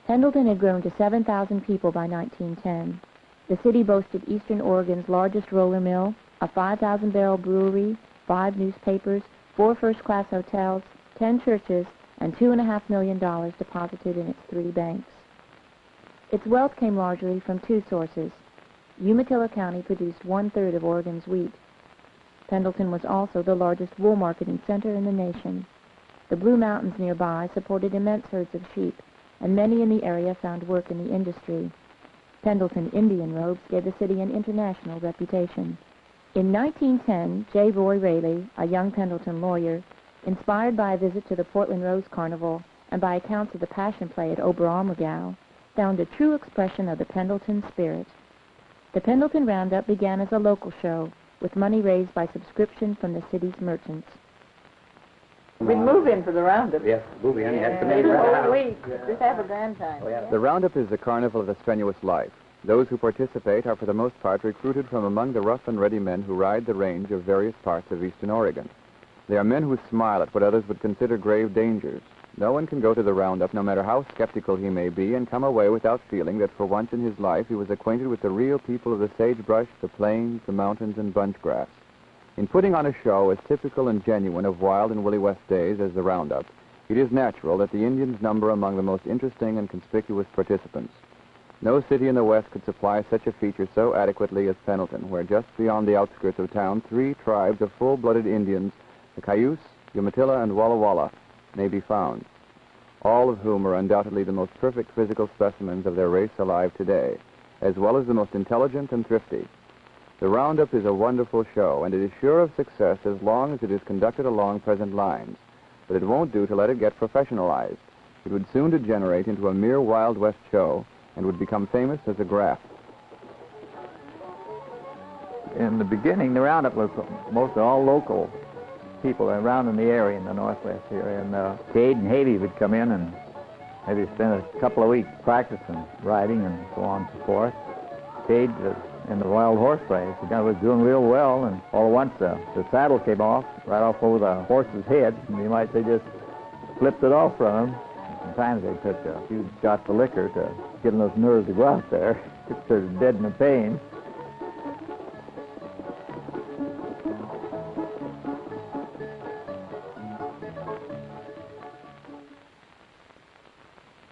Pendleton had grown to 7,000 people by 1910. The city boasted Eastern Oregon's largest roller mill, a 5,000-barrel brewery, 5 newspapers, 4 first-class hotels, 10 churches, and $2.5 million deposited in its 3 banks. Its wealth came largely from 2 sources. Umatilla County produced 1/3 of Oregon's wheat. Pendleton was also the largest wool marketing center in the nation. The Blue Mountains nearby supported immense herds of sheep, and many in the area found work in the industry. Pendleton Indian robes gave the city an international reputation. In 1910, J. Roy Rayleigh, a young Pendleton lawyer, inspired by a visit to the Portland Rose Carnival and by accounts of the Passion Play at Oberammergau, found a true expression of the Pendleton spirit. The Pendleton Round-Up began as a local show, with money raised by subscription from the city's merchants. We'd move in for the Roundup. Yes, move in. Maybe the whole week. Just have a grand time. The Roundup is the carnival of the strenuous life. Those who participate are for the most part recruited from among the rough and ready men who ride the range of various parts of eastern Oregon. They are men who smile at what others would consider grave dangers. No one can go to the Roundup, no matter how skeptical he may be, and come away without feeling that for once in his life he was acquainted with the real people of the sagebrush, the plains, the mountains, and bunch grass. In putting on a show as typical and genuine of Wild and Willie West days as the Roundup, it is natural that the Indians number among the most interesting and conspicuous participants. No city in the West could supply such a feature so adequately as Pendleton, where just beyond the outskirts of town, 3 tribes of full-blooded Indians, the Cayuse, Umatilla, and Walla Walla, may be found, all of whom are undoubtedly the most perfect physical specimens of their race alive today, as well as the most intelligent and thrifty. The Roundup is a wonderful show, and it is sure of success as long as it is conducted along present lines. But it won't do to let it get professionalized. It would soon degenerate into a mere Wild West show and would become famous as a graft. In the beginning, the Roundup was mostly all local people around in the area, in the Northwest area. And Cade and Havey would come in and maybe spend a couple of weeks practicing riding and so on and so forth. Cade was in the wild horse race. The guy was doing real well, and all at once the saddle came off, right off over the horse's head, and you might say just flipped it off from him. Sometimes they took a few shots of liquor to get those nerves to go out there. They're dead in the pain.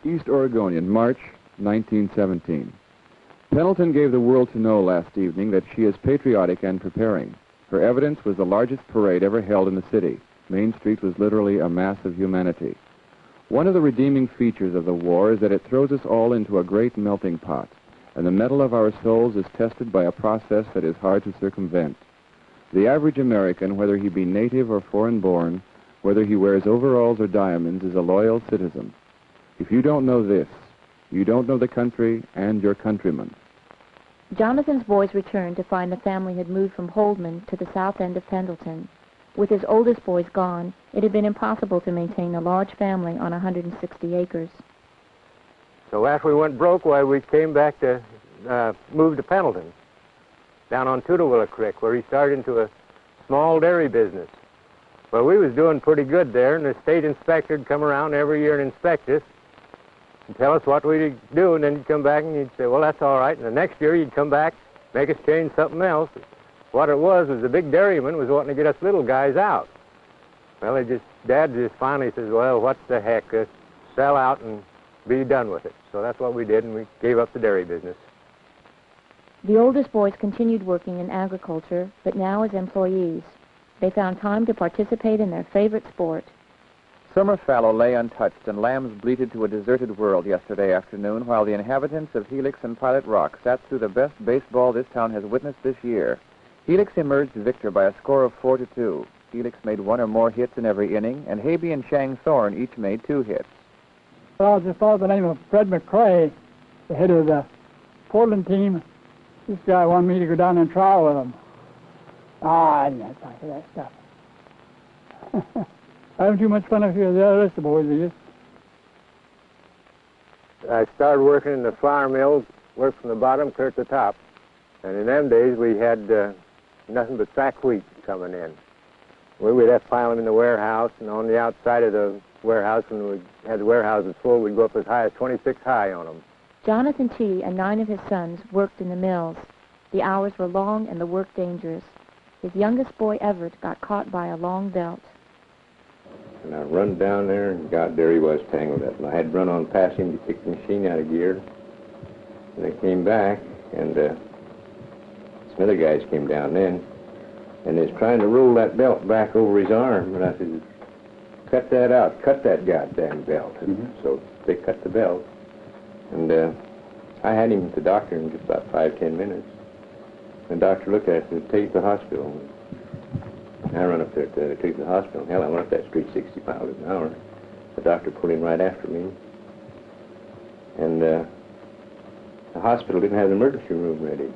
East Oregonian, March 1917. Pendleton gave the world to know last evening that she is patriotic and preparing. Her evidence was the largest parade ever held in the city. Main Street was literally a mass of humanity. One of the redeeming features of the war is that it throws us all into a great melting pot, and the metal of our souls is tested by a process that is hard to circumvent. The average American, whether he be native or foreign-born, whether he wears overalls or diamonds, is a loyal citizen. If you don't know this, you don't know the country and your countrymen. Jonathan's boys returned to find the family had moved from Holdman to the south end of Pendleton. With his oldest boys gone, it had been impossible to maintain a large family on 160 acres. So after we went broke, why, we came back to move to Pendleton, down on Tootawilla Creek, where he started into a small dairy business. Well, we was doing pretty good there, and the state inspector would come around every year and inspect us and tell us what we'd do, and then he'd come back and he'd say, well, that's all right. And the next year he'd come back, make us change something else. What it was the big dairyman was wanting to get us little guys out. Well, Dad just finally says, well, what the heck, sell out and be done with it. So that's what we did, and we gave up the dairy business. The oldest boys continued working in agriculture, but now as employees. They found time to participate in their favorite sport. Summer fallow lay untouched, and lambs bleated to a deserted world yesterday afternoon, while the inhabitants of Helix and Pilot Rock sat through the best baseball this town has witnessed this year. Helix emerged victor by a score of 4-2. Helix made one or more hits in every inning, and Habe and Shang Thorne each made 2 hits. Well, I just thought of the name of Fred McCrae, the head of the Portland team. This guy wanted me to go down and trial with him. I didn't have time for that stuff. Having too much fun up here with the rest of the boys, are you? I started working in the flour mill, worked from the bottom clear to the top. And in them days, we had nothing but sack wheat coming in. We'd have to pile them in the warehouse, and on the outside of the warehouse, when we had the warehouses full, we'd go up as high as 26 high on them. Jonathan T. and 9 of his sons worked in the mills. The hours were long and the work dangerous. His youngest boy, Everett, got caught by a long belt. And I run down there, and God, there he was tangled up. And I had run on past him to kick the machine out of gear. And I came back, and some other guys came down then, and they was trying to roll that belt back over his arm. And I said, cut that out, cut that goddamn belt. So they cut the belt. And I had him at the doctor in just about 5-10 minutes. The doctor looked at it and said, take it to the hospital. And I run up there to take it to the hospital. Hell, I went up that street 60 miles an hour. The doctor pulled in right after me. And the hospital didn't have the emergency room ready.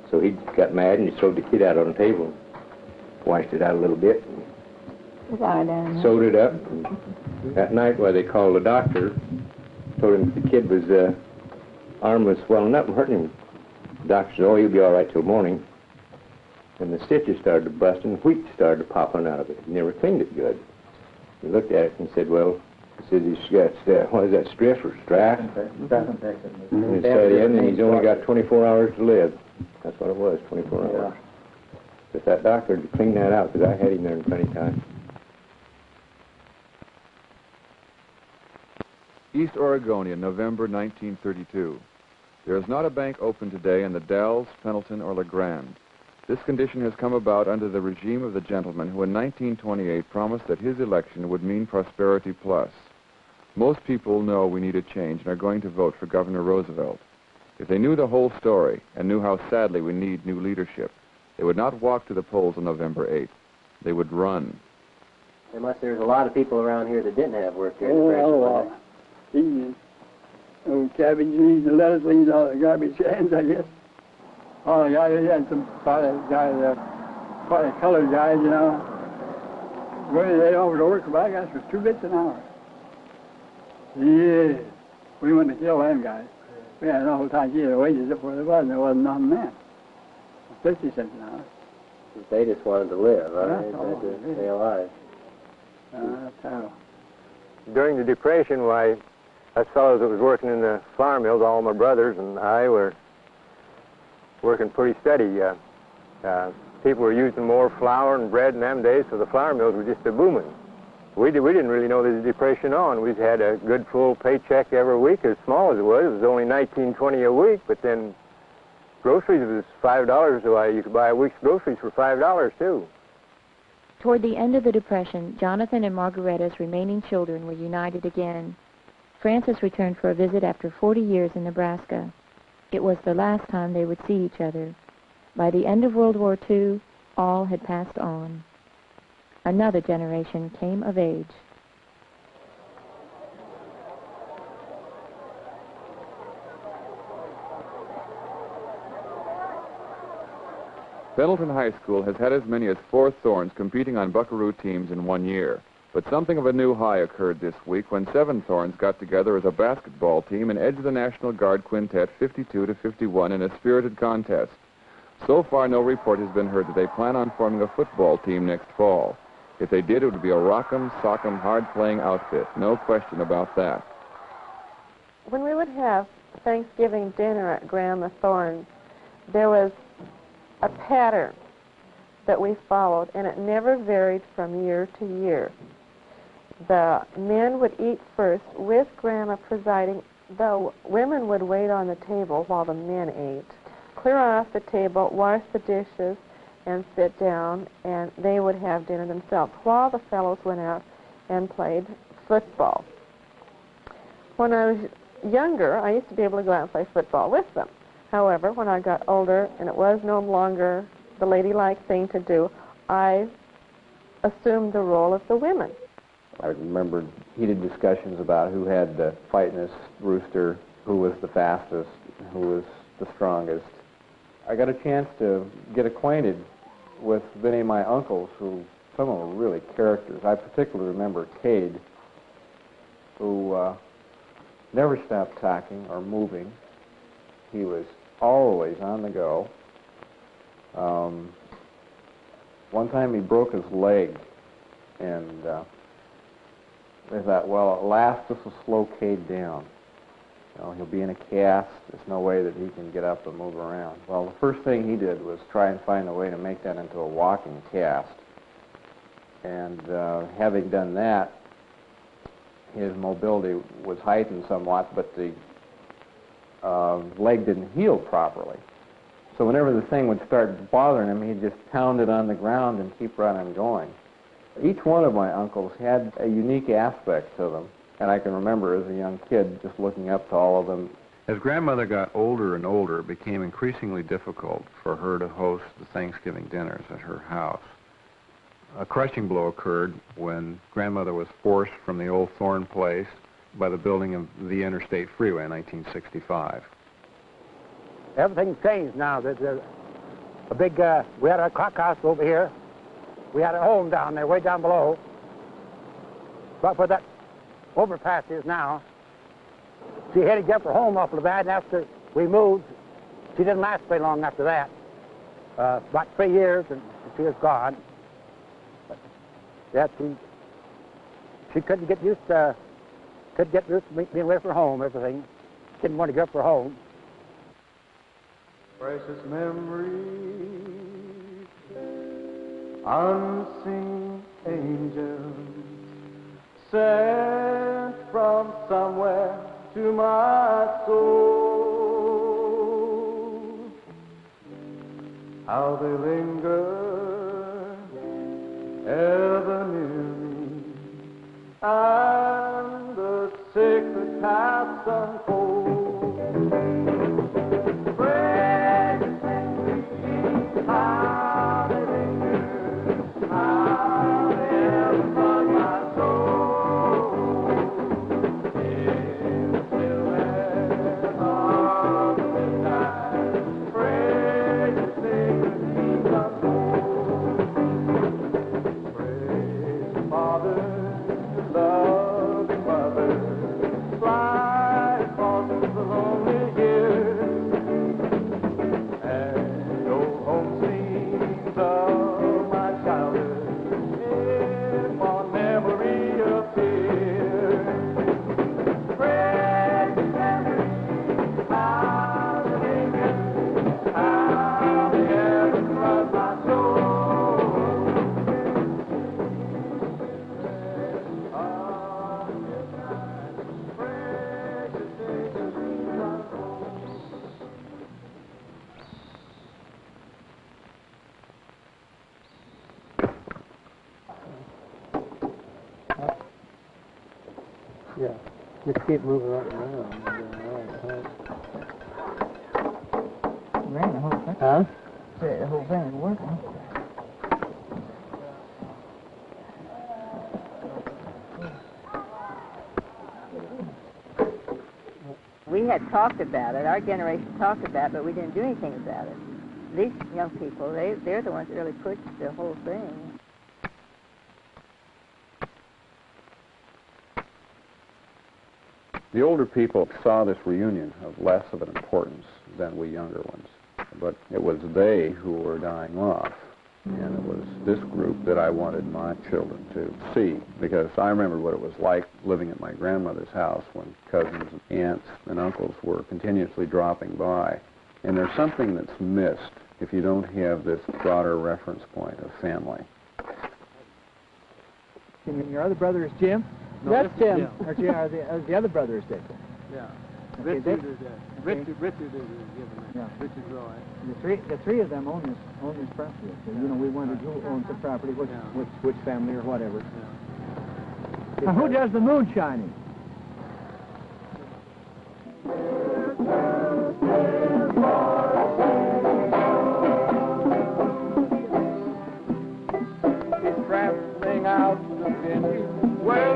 So he got mad and he threw the kid out on the table. Washed it out a little bit. And sewed it up. And that night, while they called the doctor, told him the kid was arm was swelling up and hurting him. The doctor said, oh, he'll be all right till morning. And the stitches started busting, wheat started popping out of it. He never cleaned it good. He looked at it and said, well, he says he's got, what is that, stress or strife? And he said, and he's only got 24 hours to live. That's what it was, 24 hours. But that doctor had to clean that out, because I had him there in plenty of time. East Oregonian, November 1932. There is not a bank open today in the Dalles, Pendleton, or LeGrand. This condition has come about under the regime of the gentleman who in 1928 promised that his election would mean prosperity plus. Most people know we need a change and are going to vote for Governor Roosevelt. If they knew the whole story and knew how sadly we need new leadership, they would not walk to the polls on November 8th. They would run. Unless there's a lot of people around here that didn't have work during Oh, the Depression. Cabbage leaves, the lettuce leaves, all the garbage cans, I guess. All the guys, had some colored guys, you know. When they offered to work for my guys was 2 bits an hour. Yeah. We went to kill them guys. We had an awful time to get the wages up where there wasn't nothing then. 50 cents an hour. They just wanted to live, right? That's They had all, to stay alive. That's how. During the Depression, why, us fellows that was working in the flour mills, all my brothers and I were working pretty steady. People were using more flour and bread in them days, so the flour mills were just a-booming. We didn't really know there was a Depression on. We had a good full paycheck every week, as small as it was. It was only $19.20 a week, but then groceries was $5, so you could buy a week's groceries for $5 too. Toward the end of the Depression, Jonathan and Margaretta's remaining children were united again. Frances returned for a visit after 40 years in Nebraska. It was the last time they would see each other. By the end of World War II, all had passed on. Another generation came of age. Pendleton High School has had as many as 4 Thorns competing on Buckaroo teams in 1 year. But something of a new high occurred this week when 7 Thorns got together as a basketball team and edged the National Guard Quintet 52-51 in a spirited contest. So far, no report has been heard that they plan on forming a football team next fall. If they did, it would be a rock'em, sock'em, hard-playing outfit. No question about that. When we would have Thanksgiving dinner at Grandma Thorne's, there was a pattern that we followed, and it never varied from year to year. The men would eat first with Grandma presiding. The women would wait on the table while the men ate, clear off the table, wash the dishes, and sit down, and they would have dinner themselves while the fellows went out and played football. When I was younger, I used to be able to go out and play football with them. However, when I got older and it was no longer the ladylike thing to do, I assumed the role of the women. I remember heated discussions about who had the fightingest rooster, who was the fastest, who was the strongest. I got a chance to get acquainted with many of my uncles, who some of them were really characters. I particularly remember Cade, who never stopped talking or moving. He was always on the go. One time he broke his leg, and they thought, well, at last this will slow Cade down. You know, he'll be in a cast. There's no way that he can get up and move around. Well, the first thing he did was try and find a way to make that into a walking cast. And having done that, his mobility was heightened somewhat, but the leg didn't heal properly. So whenever the thing would start bothering him, he'd just pound it on the ground and keep right on going. Each one of my uncles had a unique aspect to them, and I can remember as a young kid just looking up to all of them. As grandmother got older and older, it became increasingly difficult for her to host the Thanksgiving dinners at her house. A crushing blow occurred when grandmother was forced from the old Thorne place by the building of the Interstate Freeway in 1965. Everything's changed now. There's a big, we had a clock house over here. We had a home down there, way down below. But where that overpass is now, she had to get her home awfully bad, and after we moved, she didn't last very long after that. About 3 years, and she was gone. But, yeah, she couldn't get used to being away from home, everything. Didn't want to give up her home. Precious memories, unseen angels, sent from somewhere to my soul. How they linger ever near me, and the sacred paths unfold. Yeah. Just keep moving right around. Ran the whole thing. Huh? The whole thing is working. We had talked about it, our generation talked about it, but we didn't do anything about it. These young people, they're the ones that really pushed the whole thing. The older people saw this reunion of less of an importance than we younger ones, but it was they who were dying off, and it was this group that I wanted my children to see, because I remember what it was like living at my grandmother's house when cousins and aunts and uncles were continuously dropping by, and there's something that's missed if you don't have this broader reference point of family. And your other brother is Jim? No, that's Jim. Or the other brother is Dick? Yeah. Okay, Richard is Richard is given that. Yeah. Richard Roy. The three of them own this property. So, you know, we wondered who owns the property, which family or whatever. Yeah. Now, who does the moonshining? He's traveling out the venue. Well,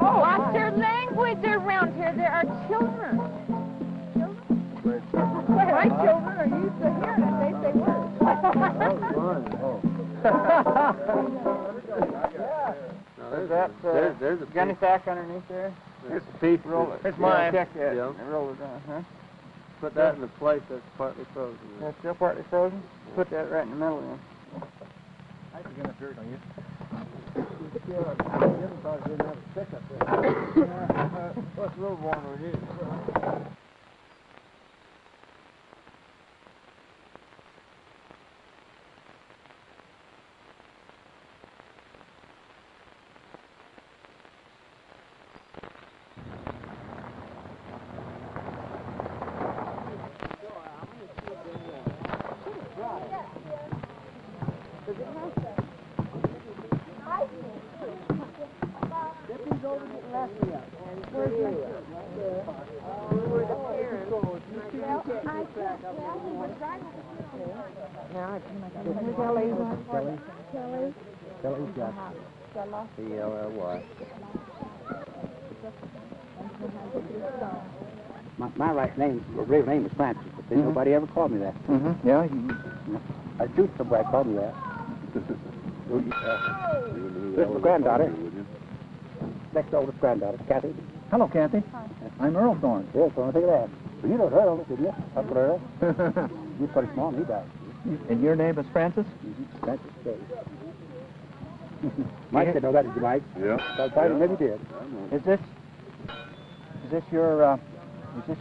Watch their language around here. There are children. My children are used to hearing it. They say words. There's a gunny sack underneath there. Here's the piece. Roll it. Here's mine. Check that. Yeah. Roll it down, huh? Put that in the plate that's partly frozen. That's still partly frozen? Put that right in the middle then. I can get up here, don't you? what's a little warm over here? Kelly's got C-L-L-Y. My real name is Francis, but then nobody ever called me that. Yeah. I shoot somebody called me that. This is my granddaughter. Next oldest granddaughter, Kathy. Hello, Kathy. I'm Earl Thorne. Earl Thorne, think of that. Well, you know Earl, didn't you? Uncle Earl. You're pretty small, and he died. And your name is Francis? Francis Day. Mike didn't know that, did you, Mike? Yeah. Maybe did. Is this your, this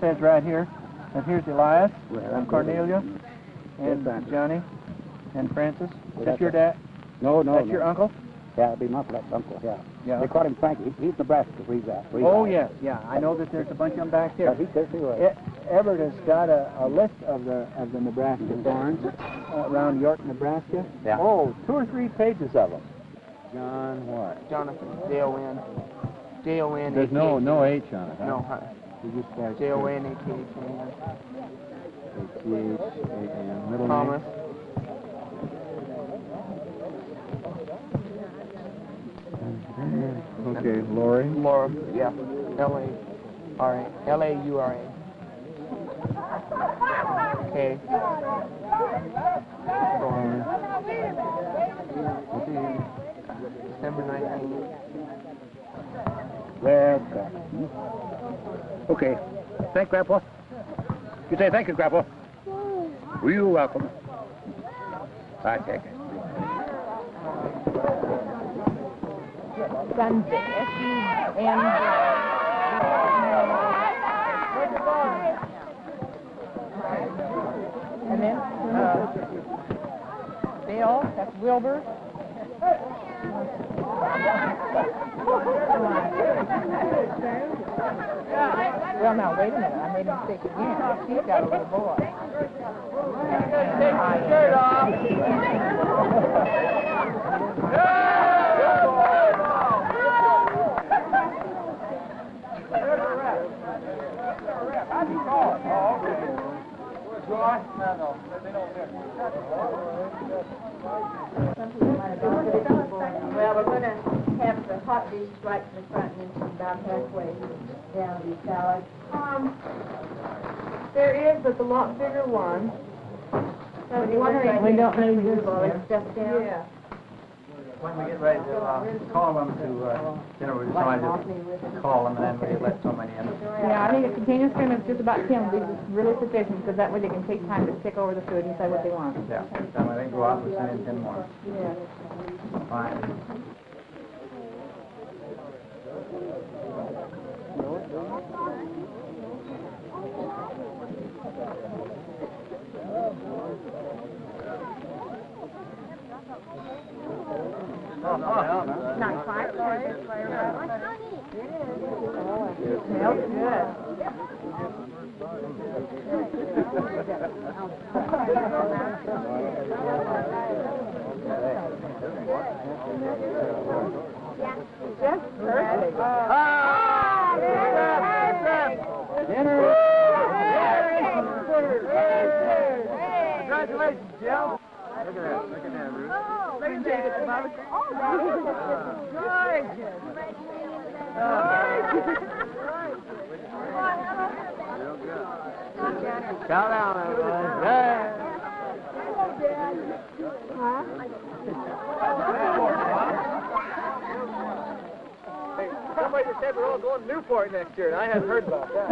says right here, and here's Elias, and Cornelia, and Johnny, and Francis. Is that your dad? No. That's your uncle? Yeah, it'd be my uncle, yeah. Yeah. They call him Frankie. He's Nebraska, where he's at. Oh, yes, yeah. I know that there's a bunch of them back there. He certainly was. Everett has got a list of the Nebraska barns around York, Nebraska. Yeah. Oh, 2 or 3 pages of them. John what? Jonathan. J-O-N. J-O-N. There's no H on it, huh? No, huh? J-O-N-A-T-H-A-N. H-A-N. Middle Thomas. name? Okay, Lori. Laura, yeah. L-A-R-A. L-A-U-R-A. Okay. December 19th. Well, okay. Thank Grandpa. You say thank you, Grandpa. Well, you're welcome. I take it. Sunday. S-U-N. And then Bill, that's Wilbur. Well, now, wait a minute. I made a mistake again. She's got a little boy. Take your shirt off. Well, we're going to have the hot dish right in the front and then about halfway down the salad. There is, but the lot bigger one. So you wondering if we don't need to move all this stuff down? Yeah. When we get ready to call them to dinner, we decide to call them and then we let so many in. Yeah, I think a continuous stream of just about 10 would be really sufficient because that way they can take time to pick over the food and say what they want. Yeah, then when they go out, we send in 10 more. Yeah. Fine. Not quite. Smells good. Just perfect. Dinner. Congratulations, Jim. Look at that, Ruth. Let me take it, Mother. Oh, gorgeous. Real good. Count down, everybody. Yeah. Hey, somebody just said we're all going to Newport next year, and I hadn't heard about that.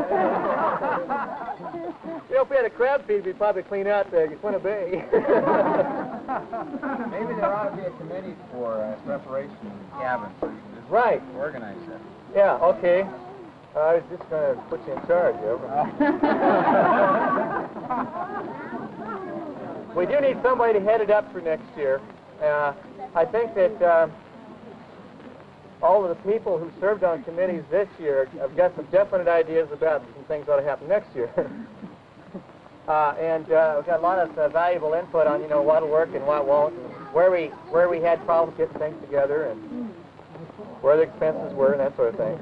You know, if we had a crab feed, we'd probably clean out the Quinta Bay. Maybe there ought to be a committee for preparation cabins so you can just Right. organize that. Yeah, okay. I was just going to put you in charge, We do need somebody to head it up for next year. I think that all of the people who served on committees this year have got some definite ideas about some things that ought to happen next year. And we've got a lot of valuable input on, what'll work and what won't, and where we had problems getting things together, and where the expenses were, and that sort of thing.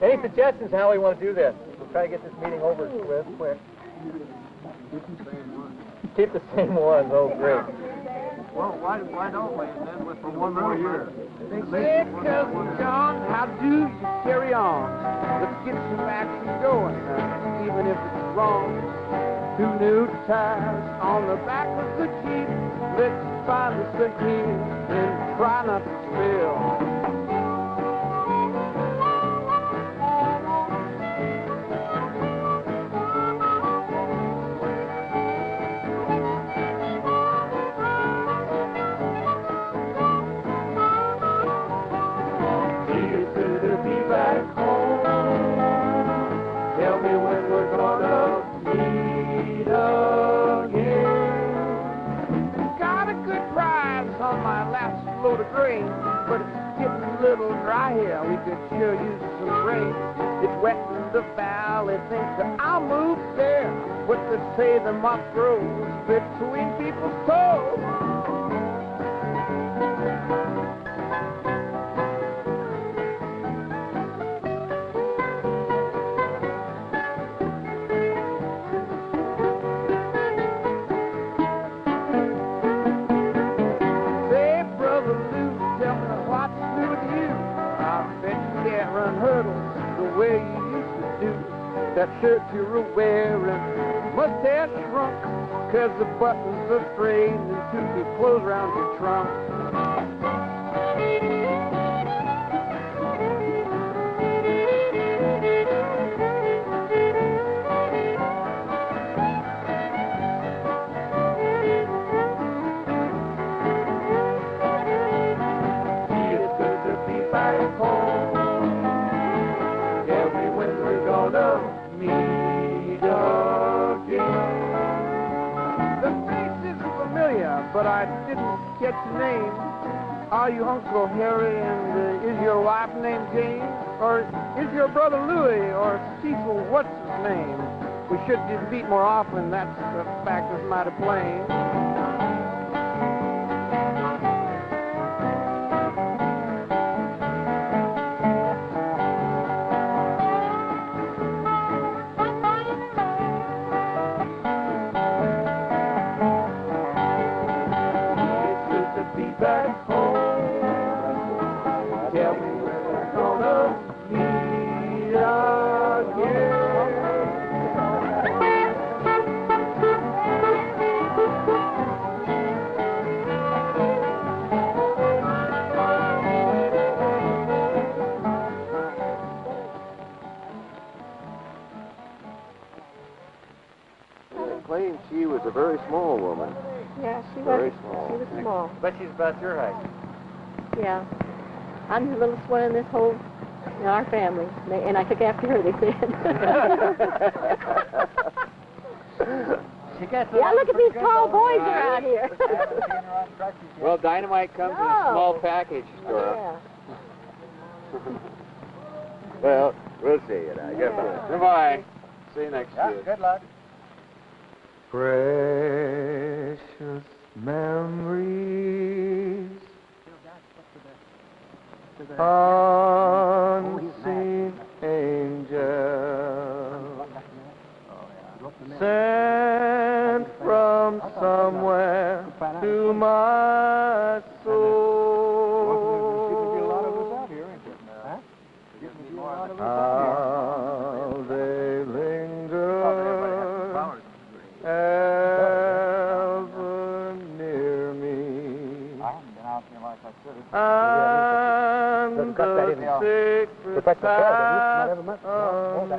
Any suggestions how we want to do this? We'll try to get this meeting over with quick. Keep the same ones. Oh, great. Well, why don't we? And then for one more year. Hey, Cousin John, how do you carry on? Let's get some action going, even if it's wrong. 2 new tires on the back of the Jeep. Let's find us a here and try not to spill. Load of grain, but it's getting a little dry here. We could sure use some rain. It's wet in the valley, think that I'll move there. What they say the moss grows between people's toes. That shirt you were wearing must have shrunk, 'cause the buttons are frayed and too few clothes around your trunk. It's good to be back home. Yeah, when we're gonna meet again. The face is familiar, but I didn't catch the name. Are you Uncle Harry, and is your wife named Jane? Or is your brother Louis, or Cecil, what's his name? We should just meet more often, that's a fact that's mighty plain. Claims she was a very small woman. Yeah, she was. Very small. She was small. But she's about your height. Yeah. I'm the littlest one in this whole, in our family. And I took after her, they said. Yeah, look at these tall boys around here. Well, dynamite comes in a small package, Dora. Yeah. Well, we'll see you now. Goodbye. Goodbye. See you next year. Good luck. Precious memories, unseen angel, sent from somewhere to my soul. How they linger ever near me, and the sacred path unfolds.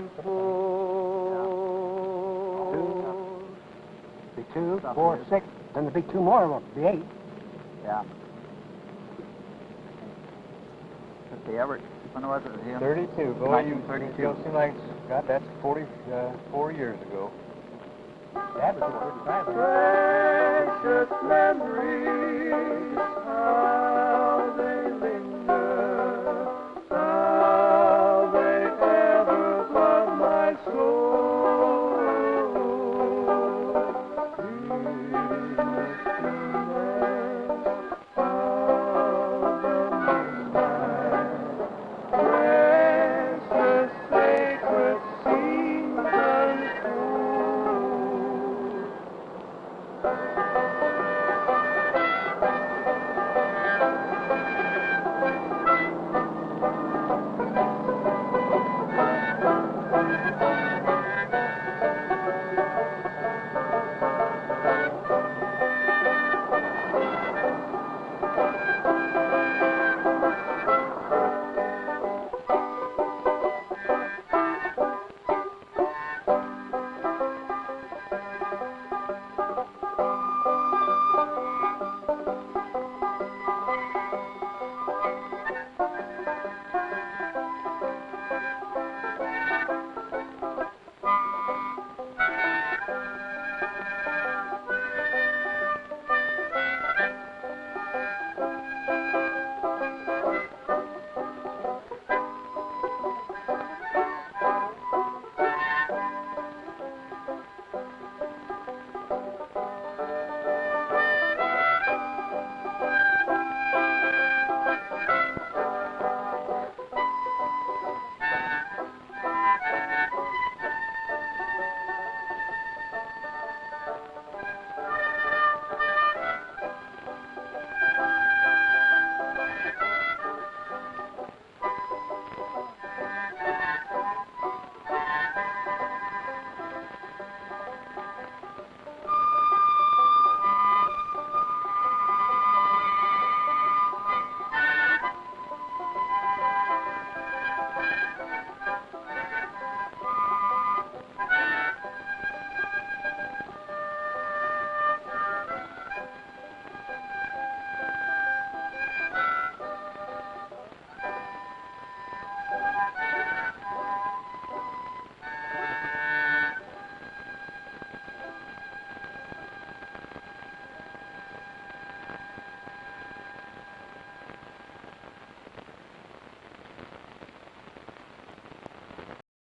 Be 2, 4, 6, then there'll be 2 more of them. Be 8. Yeah. Let's see, Everett, when was it? 32. Boy, you 1932. don't seem like, God, that's 44 years ago. That was 35. Precious memories.